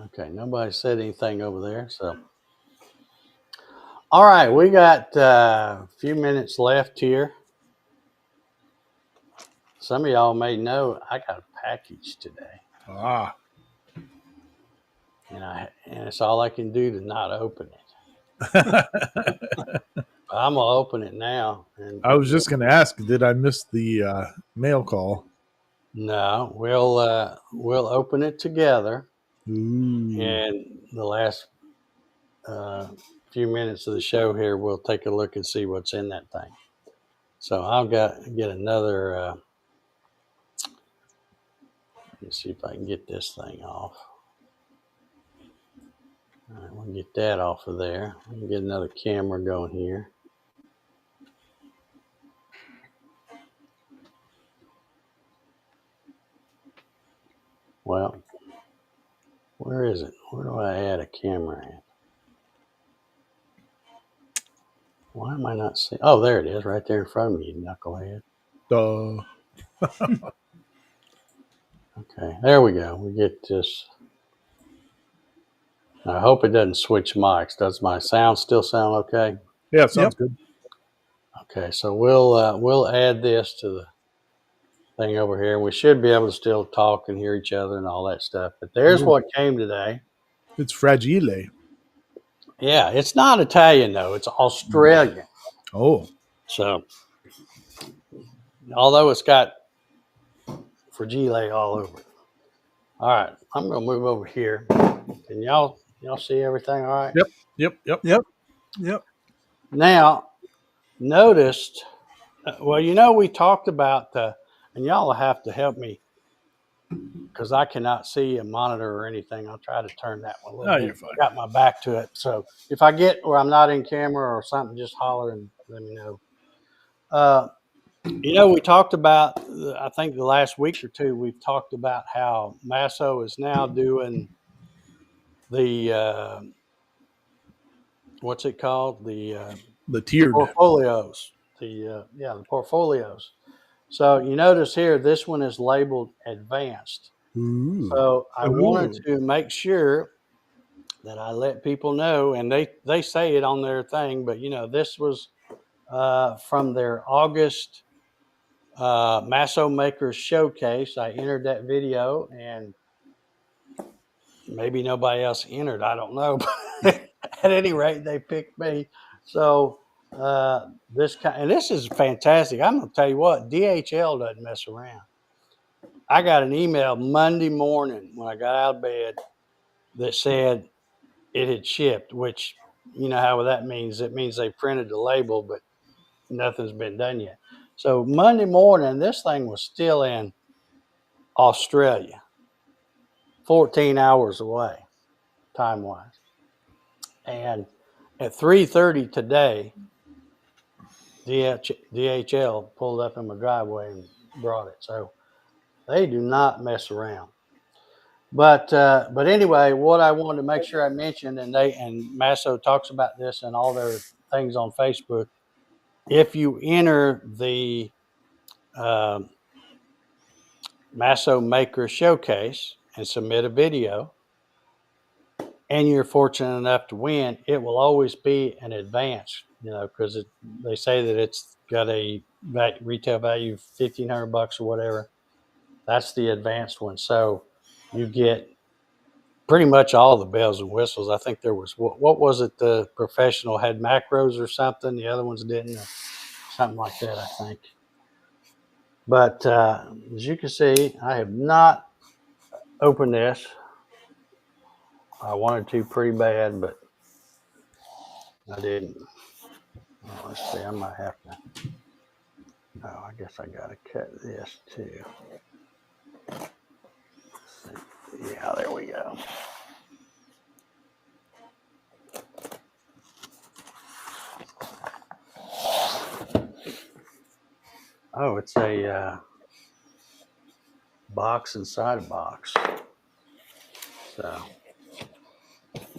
Okay, nobody said anything over there, so all right, we got a few minutes left here. Some of y'all may know I got a package today. And it's all I can do to not open it. I'm gonna open it now. And I was just gonna ask, did I miss the mail call? No, we'll open it together. Ooh. And the last few minutes of the show here, we'll take a look and see what's in that thing. So I've got to get another. Let's see if I can get this thing off. All right, we'll get that off of there. We'll get another camera going here. Well, where is it? Where do I add a camera at? Why am I not seeing? Oh, there it is, right there in front of me, you knucklehead. Okay, there we go. We get this. I hope it doesn't switch mics. Does my sound still sound okay? Yeah, it sounds good. Okay, so we'll add this to the thing over here. We should be able to still talk and hear each other and all that stuff. But there's what came today. It's fragile. Yeah, it's not Italian though; it's Australian. Oh, So, although it's got fragile all over it. All right, I'm gonna move over here. Can y'all see everything? All right. yep, yep, yep. Yep. Yep. Now, noticed. Well, we talked about and y'all will have to help me because I cannot see a monitor or anything. I'll try to turn that one a little Oh, bit. you're fine. Got my back to it, so if I get where I'm not in camera or something, just holler and let me know. Uh, we talked about. I think the last week or two, we've talked about how Masso is now doing the what's it called? The tiered. Portfolios. The portfolios. So you notice here, this one is labeled advanced. Ooh. So I wanted Ooh. to make sure that I let people know, and they say it on their thing, but this was from their August Masso Makers Showcase. I entered that video, and maybe nobody else entered. I don't know, but at any rate, they picked me. So this is fantastic. I'm gonna tell you what, DHL doesn't mess around. I got an email Monday morning when I got out of bed that said it had shipped, which you know how that means. It means they printed the label, but nothing's been done yet. So Monday morning, this thing was still in Australia, 14 hours away, time wise. And at 3:30 today, DHL pulled up in my driveway and brought it. So they do not mess around. But anyway, what I wanted to make sure I mentioned, and Masso talks about this in all their things on Facebook. If you enter the um Masso Maker Showcase and submit a video, and you're fortunate enough to win, it will always be an advance. Because they say that it's got a retail value of $1,500 or whatever. That's the advanced one. So you get pretty much all the bells and whistles. I think there was what was it? The professional had macros or something. The other ones didn't, or something like that. I think. But as you can see, I have not opened this. I wanted to pretty bad, but I didn't. Oh, let's see. I might have to. Oh, I guess I got to cut this too. Yeah, there we go. Oh, it's a box inside a box. So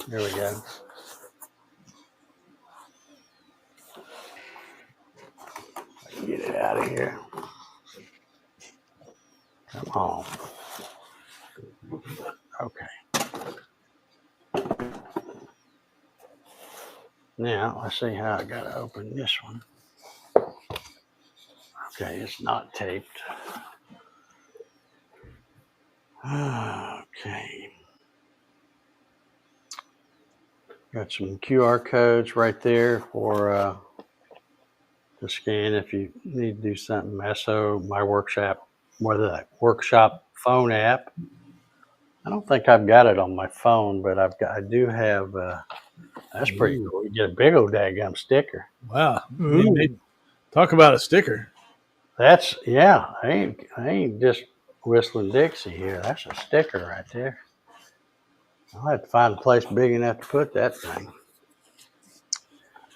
here we go. Get it out of here. Come on. Okay. Now let's see how I got to open this one. Okay, it's not taped. Okay. Got some QR codes right there for to scan if you need to do something. Masso, my workshop, the workshop phone app. I don't think I've got it on my phone, but I do have. That's pretty Ooh. cool. You get a big old daggum sticker. Wow. Ooh. Talk about a sticker. That's I ain't just whistling Dixie here. That's a sticker right there. I'll have to find a place big enough to put that thing.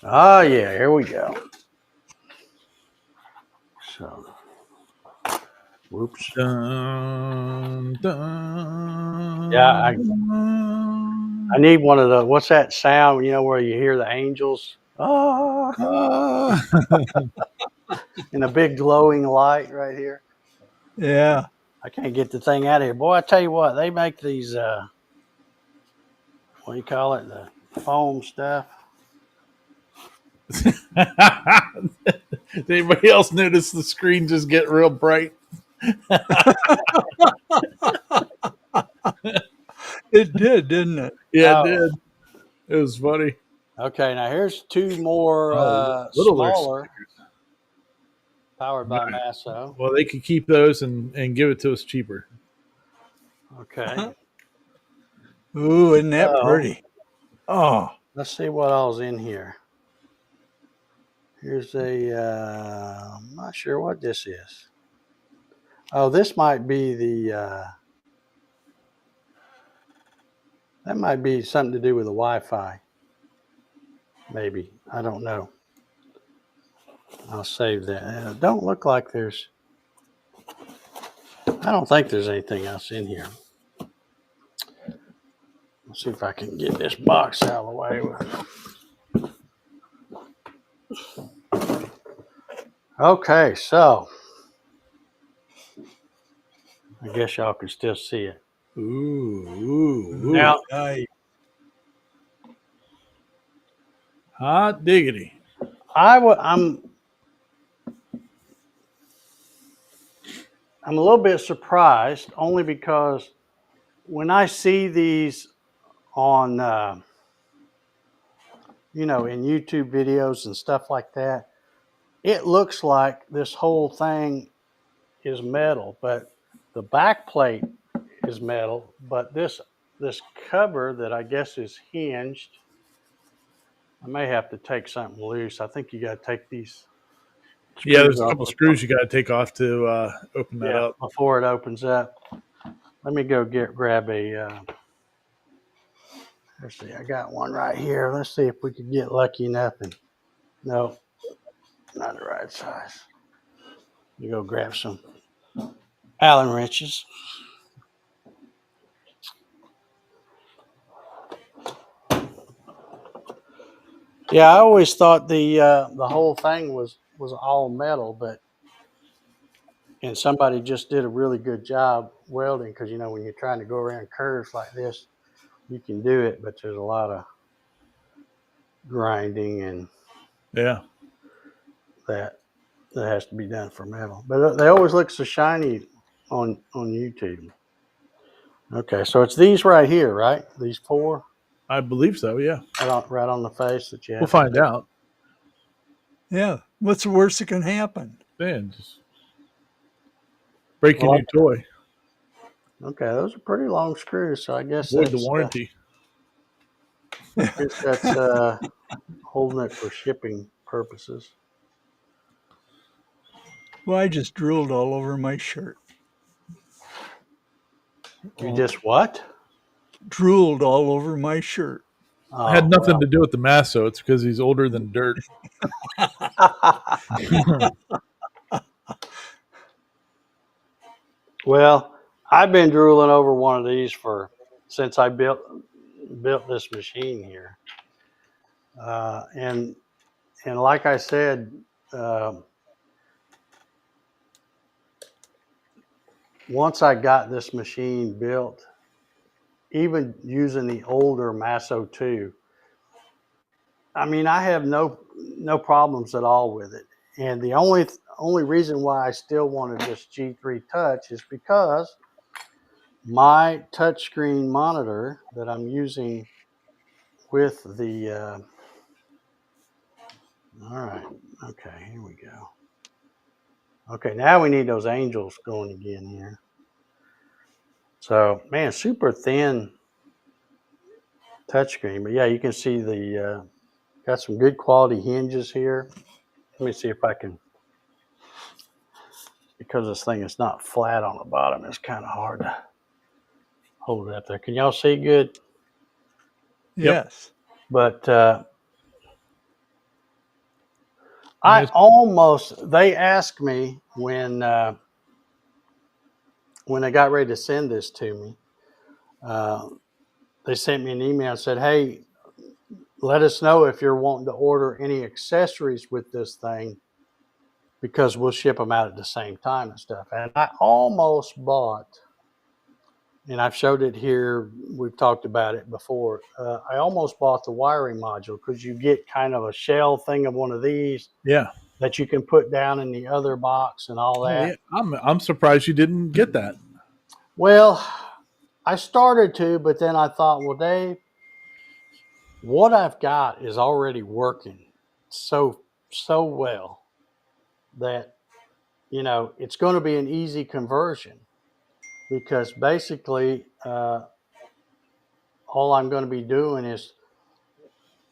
Oh yeah, here we go. So, whoops. Dun, dun, Yeah, I dun. need one of the. What's that sound? Where you hear the angels. Ah, Ah. and a big glowing light right here. Yeah. I can't get the thing out of here, boy. I tell you what, they make these. What do you call it? The foam stuff. Did anybody else notice the screen just get real bright? It did, didn't it? Yeah, it Oh, did. It was funny. Okay, now here's two more littler smaller, stickers. powered by Nice. Masso. Well, they could keep those and give it to us cheaper. Okay, Ooh, isn't that so pretty? Oh, let's see what all's in here. Here's a, I'm not sure what this is. Oh, this might be the, that might be something to do with the Wi-Fi. Maybe, I don't know. I'll save that. Don't look like there's, I don't think there's anything else in here. Let's see if I can get this box out of the way. Okay, so I guess y'all can still see it. ooh, Now, nice. Hot diggity. I'm a little bit surprised only because when I see these on, in YouTube videos and stuff like that, it looks like this whole thing is metal, but the back plate is metal, but this cover that I guess is hinged, I may have to take something loose. I think you got to take these Yeah, screws there's a off. couple screws you got to take off to open that Yeah, up. before it opens up. Let me go grab a. Let's see, I got one right here. Let's see if we could get lucky enough. And no, not the right size. You go grab some Allen wrenches. Yeah, I always thought the whole thing was all metal, and somebody just did a really good job welding because when you're trying to go around curves like this, you can do it, but there's a lot of grinding and Yeah. that has to be done for metal. But they always look so shiny on YouTube. Okay, so it's these right here, right? These four I believe so, yeah. right on the face that you We'll have to find take. out. Yeah. What's the worst that can happen? Man, just break your Well, new toy. okay, those are pretty long screws, so I guess Void the warranty. that's holding it for shipping purposes. Well, I just drooled all over my shirt. You just what? Drooled all over my shirt. It had Oh nothing to do with the Masso. It's because he's older than dirt. well. Well, I've been drooling over one of these since I built this machine here, and like I said, once I got this machine built, even using the older Masso 2, I mean, I have no problems at all with it. And the only reason why I still wanted this G3 Touch is because my touchscreen monitor that I'm using with the all right, okay, here we go. Okay, now we need those angels going again here. So, man, super thin touchscreen, but yeah, you can see the got some good quality hinges here. Let me see if I can, because this thing is not flat on the bottom, it's kind of hard to hold it up there. Can y'all see good? Yep. Yes. But Nice. they asked me when they got ready to send this to me, they sent me an email and said, hey, let us know if you're wanting to order any accessories with this thing because we'll ship them out at the same time and stuff. And I almost bought, and I've showed it here, we've talked about it before. I almost bought the wiring module because you get kind of a shell thing of one of these Yeah. that you can put down in the other box and all Oh, that. yeah. I'm surprised you didn't get that. Well, I started to, but then I thought, well, Dave, what I've got is already working so well that, you know, it's going to be an easy conversion, because basically all I'm going to be doing is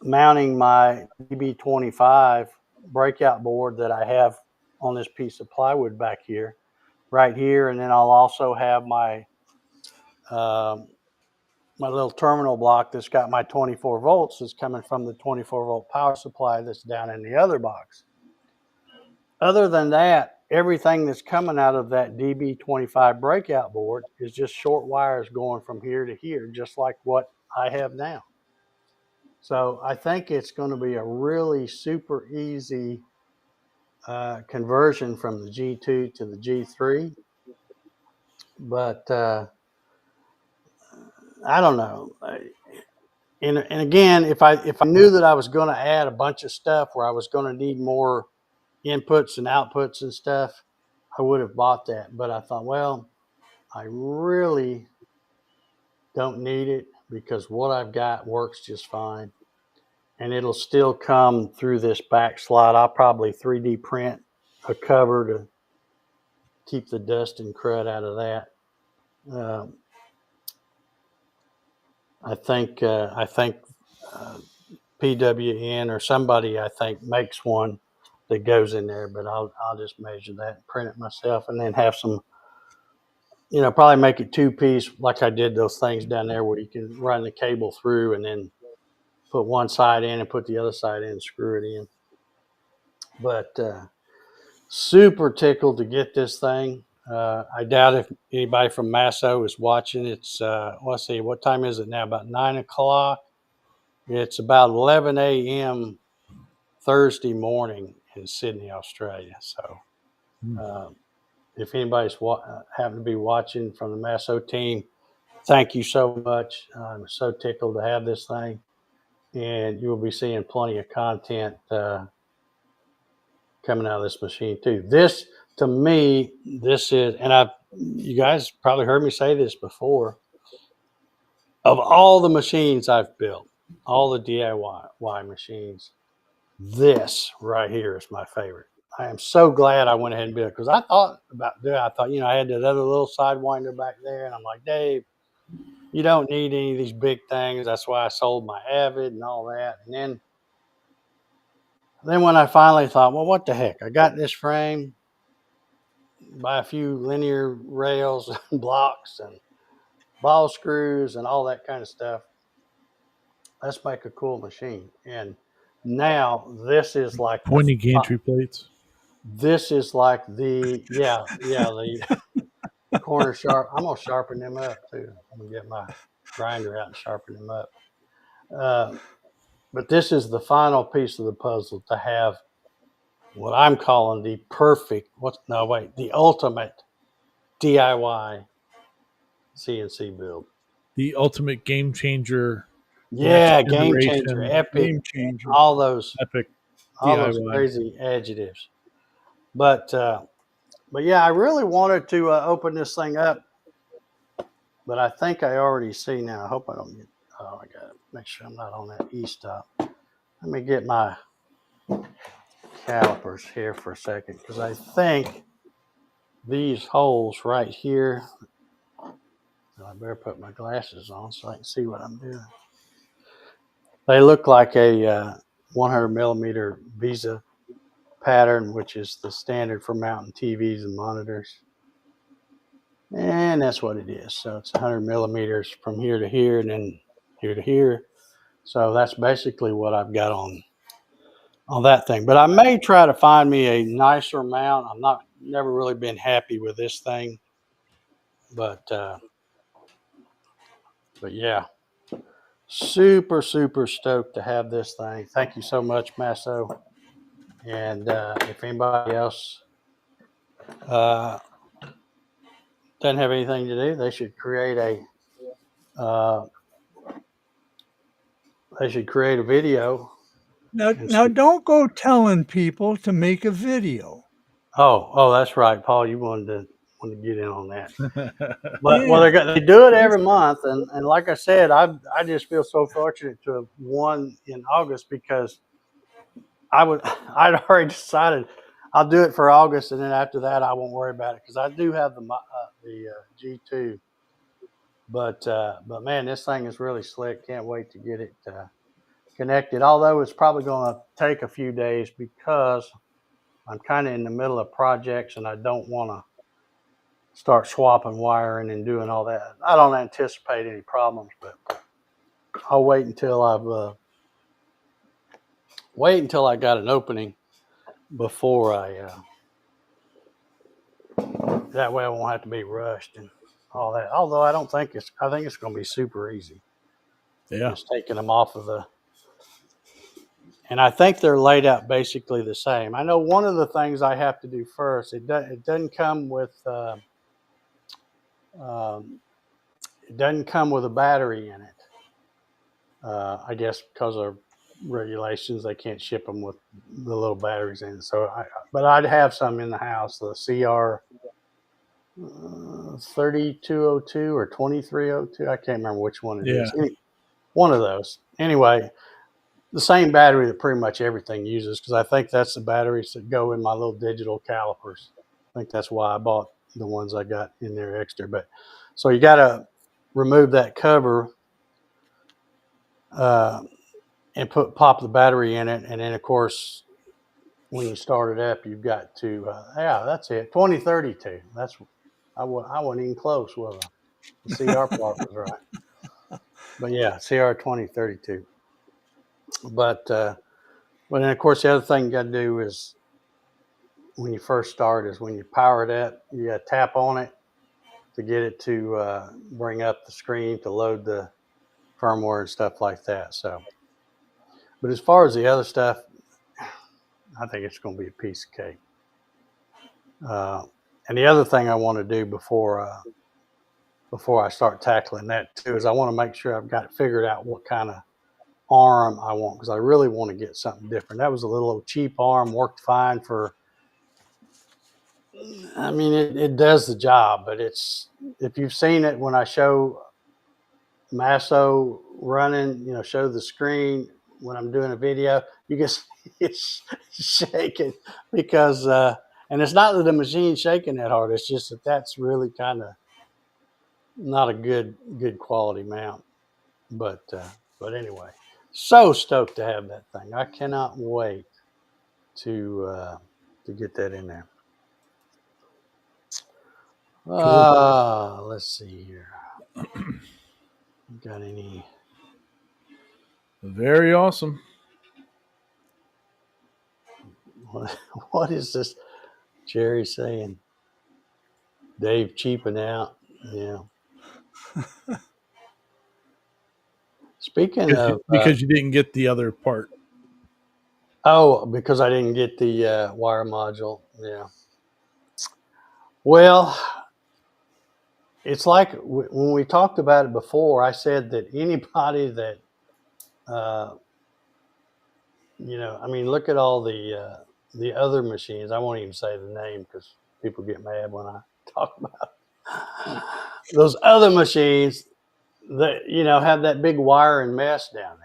mounting my DB25 breakout board that I have on this piece of plywood back here, right here, and then I'll also have my my little terminal block that's got my 24 volts that's coming from the 24-volt power supply that's down in the other box. Other than that, everything that's coming out of that DB25 breakout board is just short wires going from here to here, just like what I have now. So I think it's going to be a really super easy conversion from the G2 to the G3. But I don't know. And again, if I knew that I was going to add a bunch of stuff where I was going to need more inputs and outputs and stuff, I would have bought that. But I thought, well, I really don't need it because what I've got works just fine. And it'll still come through this back slot. I'll probably 3D print a cover to keep the dust and crud out of that. I think PWN or somebody, I think, makes one that goes in there, but I'll just measure that and print it myself, and then have some, you know, probably make it 2-piece like I did those things down there where you can run the cable through and then put one side in and put the other side in and screw it in. But super tickled to get this thing. I doubt if anybody from Masso is watching. It's let's see, what time is it now? About 9 o'clock. It's about 11 a.m. Thursday morning in Sydney, Australia. So if anybody's happened to be watching from the Masso team, thank you so much. I'm so tickled to have this thing, and you will be seeing plenty of content coming out of this machine too. This, to me, this is, and you guys probably heard me say this before, of all the machines I've built, all the DIY machines, this right here is my favorite. I am so glad I went ahead and built it, because I thought about doing it. I thought, you know, I had that other little sidewinder back there, and I'm like, Dave, you don't need any of these big things. That's why I sold my Avid and all that. And then when I finally thought, well, what the heck? I got this frame, buy a few linear rails and blocks and ball screws and all that kind of stuff. Let's make a cool machine. And now this is like Pointy gantry plates. this is like the the corner sharp. I'm gonna sharpen them up too. I'm gonna get my grinder out and sharpen them up. But this is the final piece of the puzzle to have what I'm calling the perfect, the ultimate DIY CNC build. The ultimate game changer. Yeah, Next game changer, generation, epic, Game changer. all those epic those DIY. crazy adjectives. But yeah, I really wanted to open this thing up, but I think I already see now. I hope I don't get. Oh, I got to make sure I'm not on that e-stop. Let me get my calipers here for a second, because I think these holes right here. I better put my glasses on so I can see what I'm doing. They look like a 100 millimeter Visa pattern, which is the standard for mounting TVs and monitors. And that's what it is. So it's 100 millimeters from here to here and then here to here. So that's basically what I've got on that thing. But I may try to find me a nicer mount. I'm never really been happy with this thing. But yeah, super stoked to have this thing. Thank you so much, Masso. And if anybody else doesn't have anything to do, they should create a video. Now don't go telling people to make a video. Oh, that's right, Paul. You wanted want to get in on that. But well, they do it every month, and like I said, I just feel so fortunate to have won in August because I'd already decided I'll do it for August, and then after that I won't worry about it because I do have the G2. But man, this thing is really slick. Can't wait to get it connected. Although it's probably going to take a few days because I'm kind of in the middle of projects and I don't want to start swapping wiring and doing all that. I don't anticipate any problems, but I'll wait until I got an opening before I. That way I won't have to be rushed and all that. Although I think it's going to be super easy. Yeah. Just taking them off of the. And I think they're laid out basically the same. I know one of the things I have to do first. It doesn't come with. It doesn't come with a battery in it. I guess because of regulations, they can't ship them with the little batteries in it. But I'd have some in the house. The CR 3202 or 2302. I can't remember which one it is. One of those. Anyway, the same battery that pretty much everything uses because I think that's the batteries that go in my little digital calipers. I think that's why I bought the ones I got in there extra. But so you got to remove that cover and pop the battery in it, and then of course when you start it up, you've got to that's it. 2032. I wasn't even close, was I? The CR part was right. But yeah, CR 2032. But then of course the other thing you got to do is when you first start is when you power it up, you got to tap on it to get it to bring up the screen to load the firmware and stuff like that. So, but as far as the other stuff, I think it's going to be a piece of cake. And the other thing I want to do before I start tackling that too is I want to make sure I've got figured out what kind of arm I want because I really want to get something different. That was a little cheap arm, worked fine for. I mean, it does the job, but it's if you've seen it when I show Masso running, show the screen when I'm doing a video, you can see it's shaking because, and it's not that the machine's shaking that hard. It's just that's really kind of not a good quality mount. But anyway, so stoked to have that thing. I cannot wait to get that in there. Cool. Let's see here. Got any? Very awesome. What is this? Jerry saying, Dave cheaping out. Yeah. Speaking of, because you didn't get the other part. Oh, because I didn't get the wire module. Yeah. Well, it's like when we talked about it before, I said that anybody that, I mean, look at all the other machines. I won't even say the name because people get mad when I talk about those other machines that, have that big wiring mess down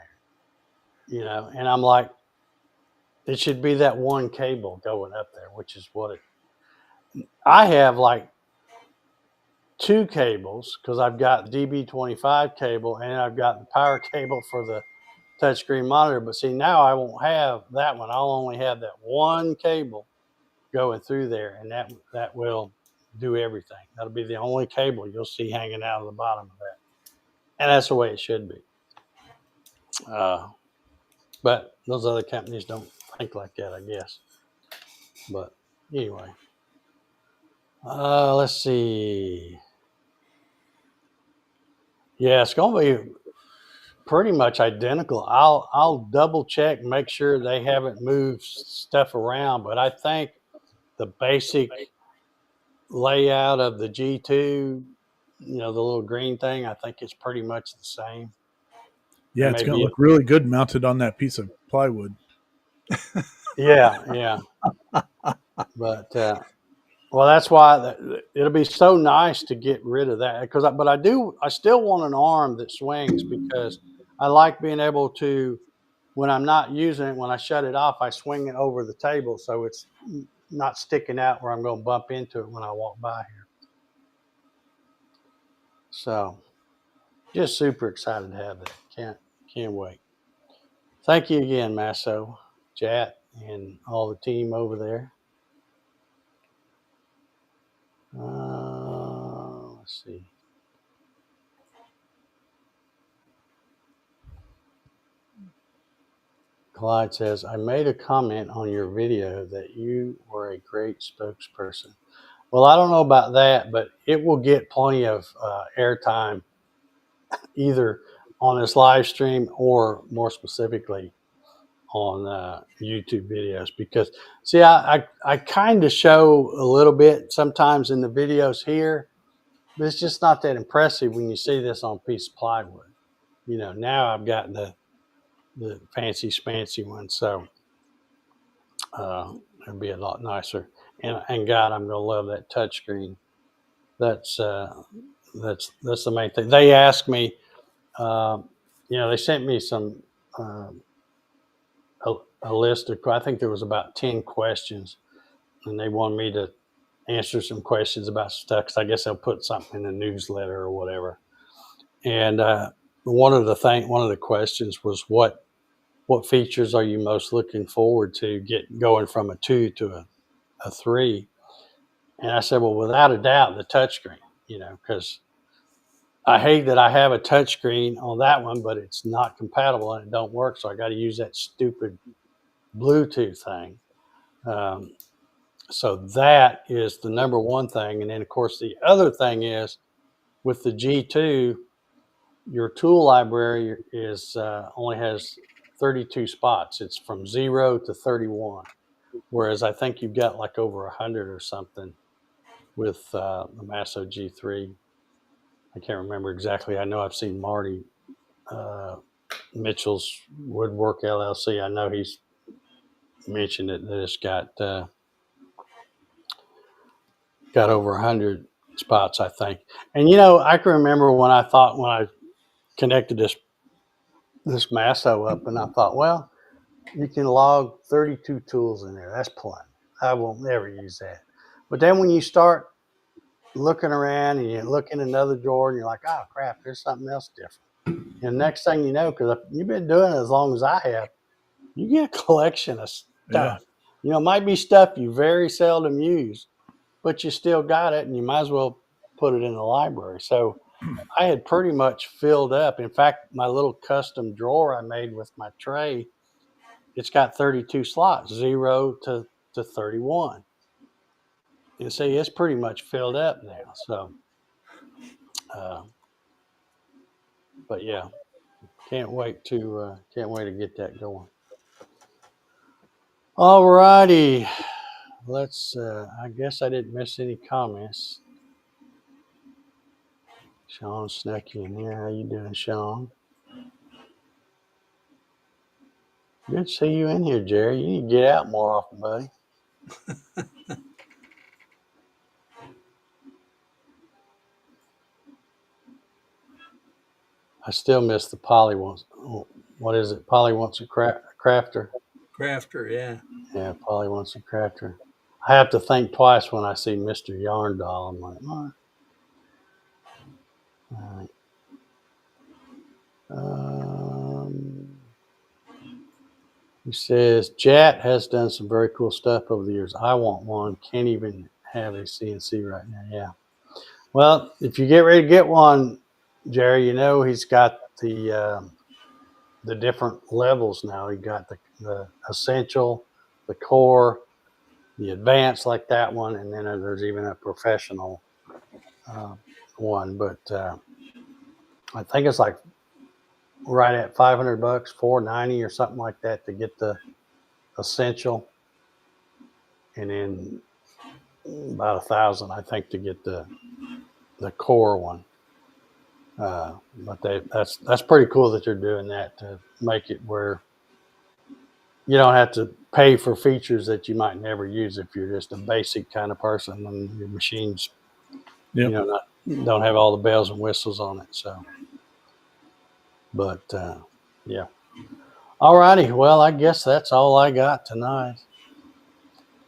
there, and I'm like, it should be that one cable going up there, which is what I have like two cables because I've got the DB25 cable and I've got the power cable for the touchscreen monitor. But see, now I won't have that one. I'll only have that one cable going through there, and that will do everything. That'll be the only cable you'll see hanging out of the bottom of that. And that's the way it should be. But those other companies don't think like that, I guess. But anyway, let's see. Yeah, it's going to be pretty much identical. I'll double check and make sure they haven't moved stuff around, but I think the basic layout of the G2, the little green thing, I think it's pretty much the same. Yeah, it's going to look really good mounted on that piece of plywood. Yeah. But Well, that's why it'll be so nice to get rid of that but I still want an arm that swings because I like being able to, when I'm not using it, when I shut it off, I swing it over the table so it's not sticking out where I'm going to bump into it when I walk by here. So just super excited to have that. Can't wait. Thank you again, Masso, Jat, and all the team over there. Let's see. Clyde says, I made a comment on your video that you were a great spokesperson. Well, I don't know about that, but it will get plenty of airtime either on this live stream or more specifically on YouTube videos because, see, I kind of show a little bit sometimes in the videos here, but it's just not that impressive when you see this on a piece of plywood. You know, now I've got the fancy spancy one, so it'd be a lot nicer. And God, I'm gonna love that touchscreen. That's the main thing. They asked me, they sent me some a list of, I think there was about 10 questions, and they wanted me to answer some questions about stuff because I guess they'll put something in the newsletter or whatever. And one of the questions was what features are you most looking forward to get going from a 2 to a 3? And I said, well, without a doubt, the touchscreen, because I hate that I have a touchscreen on that one, but it's not compatible and it don't work. So I got to use that stupid Bluetooth thing. So that is the number one thing. And then, of course, the other thing is with the G2, your tool library is only has 32 spots. It's from 0 to 31, whereas I think you've got like over 100 or something with the Masso G3. I can't remember exactly. I know I've seen Marty Mitchell's Woodwork LLC. I know he's mentioned it, that it's got over 100 spots, I think. And I can remember when I connected this Masso up, and I thought, well, you can log 32 tools in there. That's plenty. I won't never use that. But then when you start looking around and you look in another drawer and you're like, oh crap, there's something else different. And next thing you know, because you've been doing it as long as I have, you get a collection of stuff. Yeah. It might be stuff you very seldom use, but you still got it and you might as well put it in the library. So I had pretty much filled up. In fact, my little custom drawer I made with my tray, it's got 32 slots, 0 to 31. And see, it's pretty much filled up now. So, but yeah, can't wait to get that going. All righty, let's. I guess I didn't miss any comments. Sean snuck in here. How you doing, Sean? Good to see you in here, Jerry. You need to get out more often, buddy. I still miss the Polly wants. What is it? Polly wants a crafter. Crafter, yeah. Yeah, Polly wants a crafter. I have to think twice when I see Mr. Yarn Doll. I'm like, all right. He says, Jat has done some very cool stuff over the years. I want one. Can't even have a CNC right now. Yeah. Well, if you get ready to get one, Jerry, he's got the different levels now. He got the essential, the core, the advanced, like that one, and then there's even a professional one. But I think it's like right at $500, $490 or something like that to get the essential, and then about $1,000, I think, to get the core one. But that's pretty cool that they're doing that to make it where you don't have to pay for features that you might never use if you're just a basic kind of person and your machines, Yep. don't have all the bells and whistles on it. So, but yeah. All righty. Well, I guess that's all I got tonight.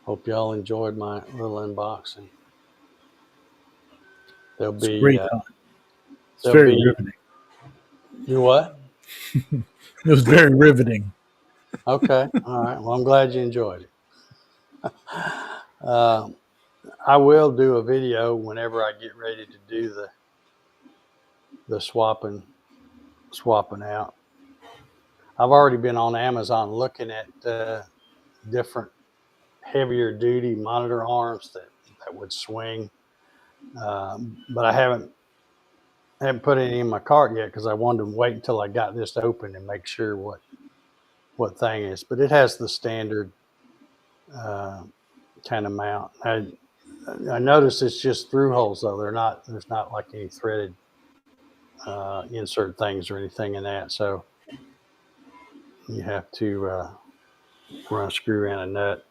Hope y'all enjoyed my little unboxing. There'll It's a be great time. It's there'll very be riveting. you what? It was very riveting. Okay. All right. Well, I'm glad you enjoyed it. I will do a video whenever I get ready to do the swapping out. I've already been on Amazon looking at different heavier duty monitor arms that would swing, but I haven't put any in my cart yet because I wanted to wait until I got this open and make sure what thing is. But it has the standard kind of mount. I noticed it's just through holes though. There's not like any threaded insert things or anything in that. So you have to run a screw and a nut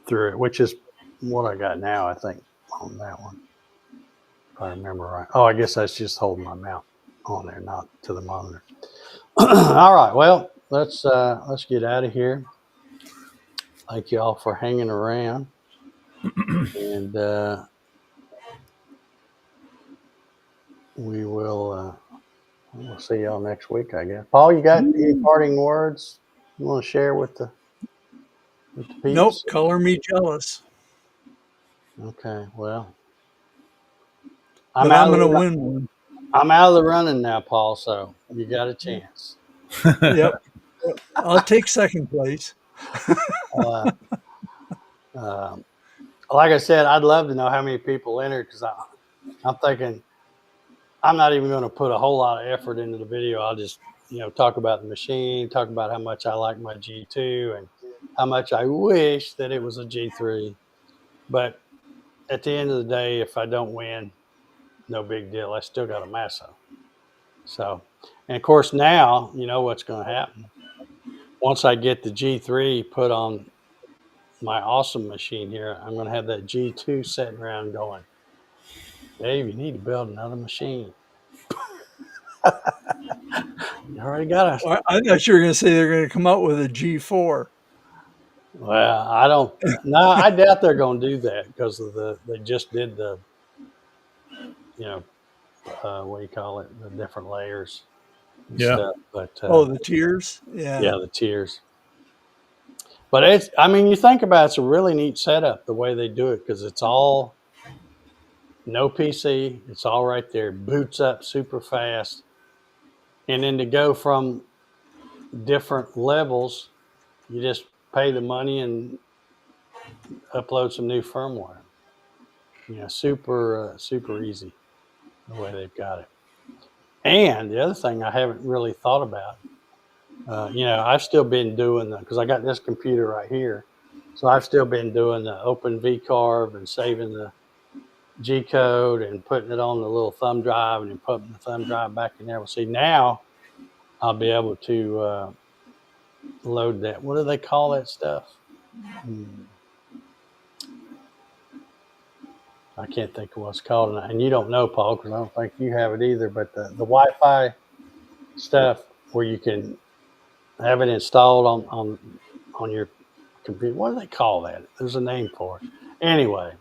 through it, which is what I got now, I think, on that one, if I remember right. Oh, I guess that's just holding my mount on there, not to the monitor. All right, well, let's get out of here. Thank you all for hanging around, and we'll see y'all next week, I guess. Paul, you got any parting words you want to share with the Nope, peeps? color me jealous. Okay, well, But I'm going to win one. I'm out of the running now, Paul. So you got a chance. Yep. I'll take second place. Uh, like I said, I'd love to know how many people entered because I'm thinking I'm not even going to put a whole lot of effort into the video. I'll just talk about the machine, talk about how much I like my G2 and how much I wish that it was a G3. But at the end of the day, if I don't win, no big deal. I still got a Masso. So, and of course now you know what's going to happen. Once I get the G3 put on my awesome machine here, I'm going to have that G2 sitting around going, Dave, you need to build another machine. You already got a. I thought you were going to say they're going to come out with a G4. Well, I don't. No, I doubt they're going to do that because of they just did the, what do you call it, the different layers and Yeah. stuff. But The tiers? yeah, Yeah. the tiers. But I mean, you think about it, it's a really neat setup the way they do it because it's all no PC. It's all right there, boots up super fast. And then to go from different levels, you just pay the money and upload some new firmware. Super easy the way they've got it. And the other thing I haven't really thought about, I've still been doing because I got this computer right here, so I've still been doing the open VCarve and saving the G code and putting it on the little thumb drive and then putting the thumb drive back in there. Well, see, now I'll be able to load that. What do they call that stuff? I can't think of what's called, and you don't know, Paul, because I don't think you have it either. But the Wi-Fi stuff where you can have it installed on your computer. What do they call that? There's a name for it. Anyway,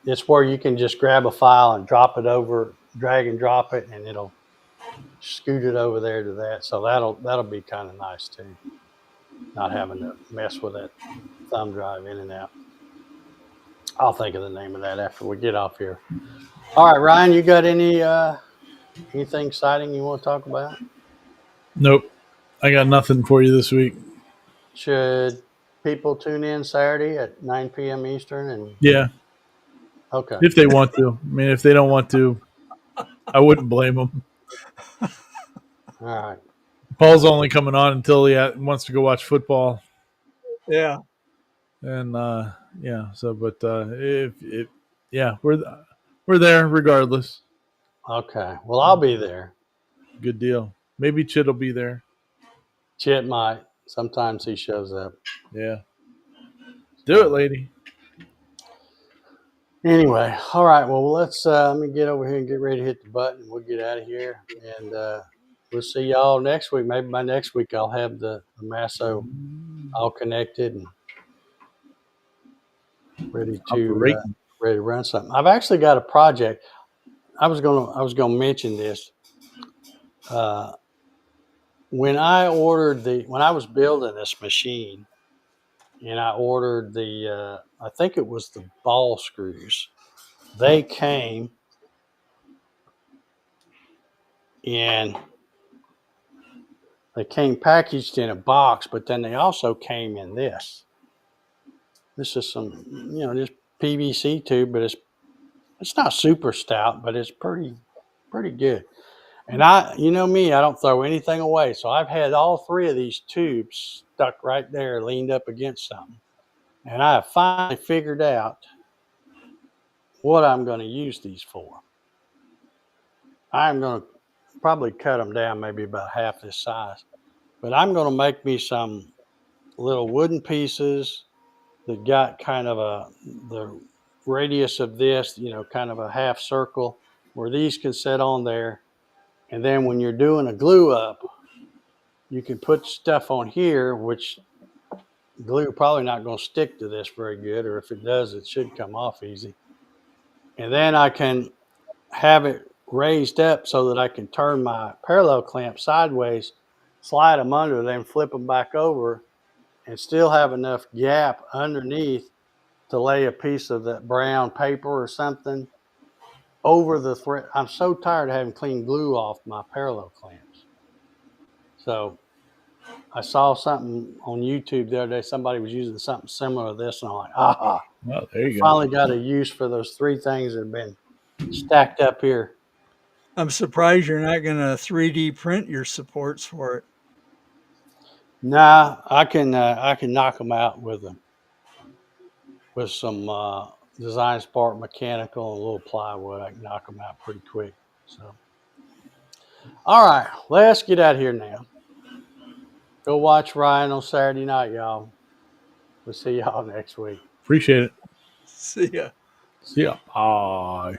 it's where you can just grab a file and drop it over, drag and drop it, and it'll scoot it over there to that. So that'll be kind of nice too, not having to mess with that thumb drive in and out. I'll think of the name of that after we get off here. All right, Ryan, you got anything exciting you want to talk about? Nope. I got nothing for you this week. Should people tune in Saturday at 9 p.m. Eastern? And Yeah. okay, If they want to. I mean, if they don't want to, I wouldn't blame them. all right. Paul's only coming on until he wants to go watch football. Yeah. And yeah, so but if yeah, we're there regardless. Okay. Well, I'll be there. Good deal. Maybe Chit will be there. Chit might. Sometimes he shows up. Yeah. Do it, lady. Anyway, all right. Well, let me get over here and get ready to hit the button. We'll get out of here, and we'll see y'all next week. Maybe by next week I'll have the Masso all connected and ready to Operating. run something. I've actually got a project. I was gonna mention this. When I was building this machine, and I ordered I think it was the ball screws. They came in. They came packaged in a box, but then they also came in this. This is some, just PVC tube, but it's not super stout, but it's pretty good. And you know me, I don't throw anything away. So I've had all three of these tubes stuck right there, leaned up against something. And I have finally figured out what I'm going to use these for. I'm going to probably cut them down maybe about half this size, but I'm going to make me some little wooden pieces that got kind of the radius of this, kind of a half circle where these can sit on there. And then when you're doing a glue up, you can put stuff on here, which glue probably not going to stick to this very good, or if it does, it should come off easy. And then I can have it raised up so that I can turn my parallel clamp sideways, slide them under, then flip them back over, and still have enough gap underneath to lay a piece of that brown paper or something over the thread. I'm so tired of having clean glue off my parallel clamps. So I saw something on YouTube the other day. Somebody was using something similar to this, and I'm like, Oh, there you go. finally got a use for those three things that have been stacked up here. I'm surprised you're not going to 3D print your supports for it. Nah, I can knock them out with some Design Spark mechanical and a little plywood. I can knock them out pretty quick. So, all right, let's get out of here now. Go watch Ryan on Saturday night, y'all. We'll see y'all next week. Appreciate it. See ya. See ya. Bye.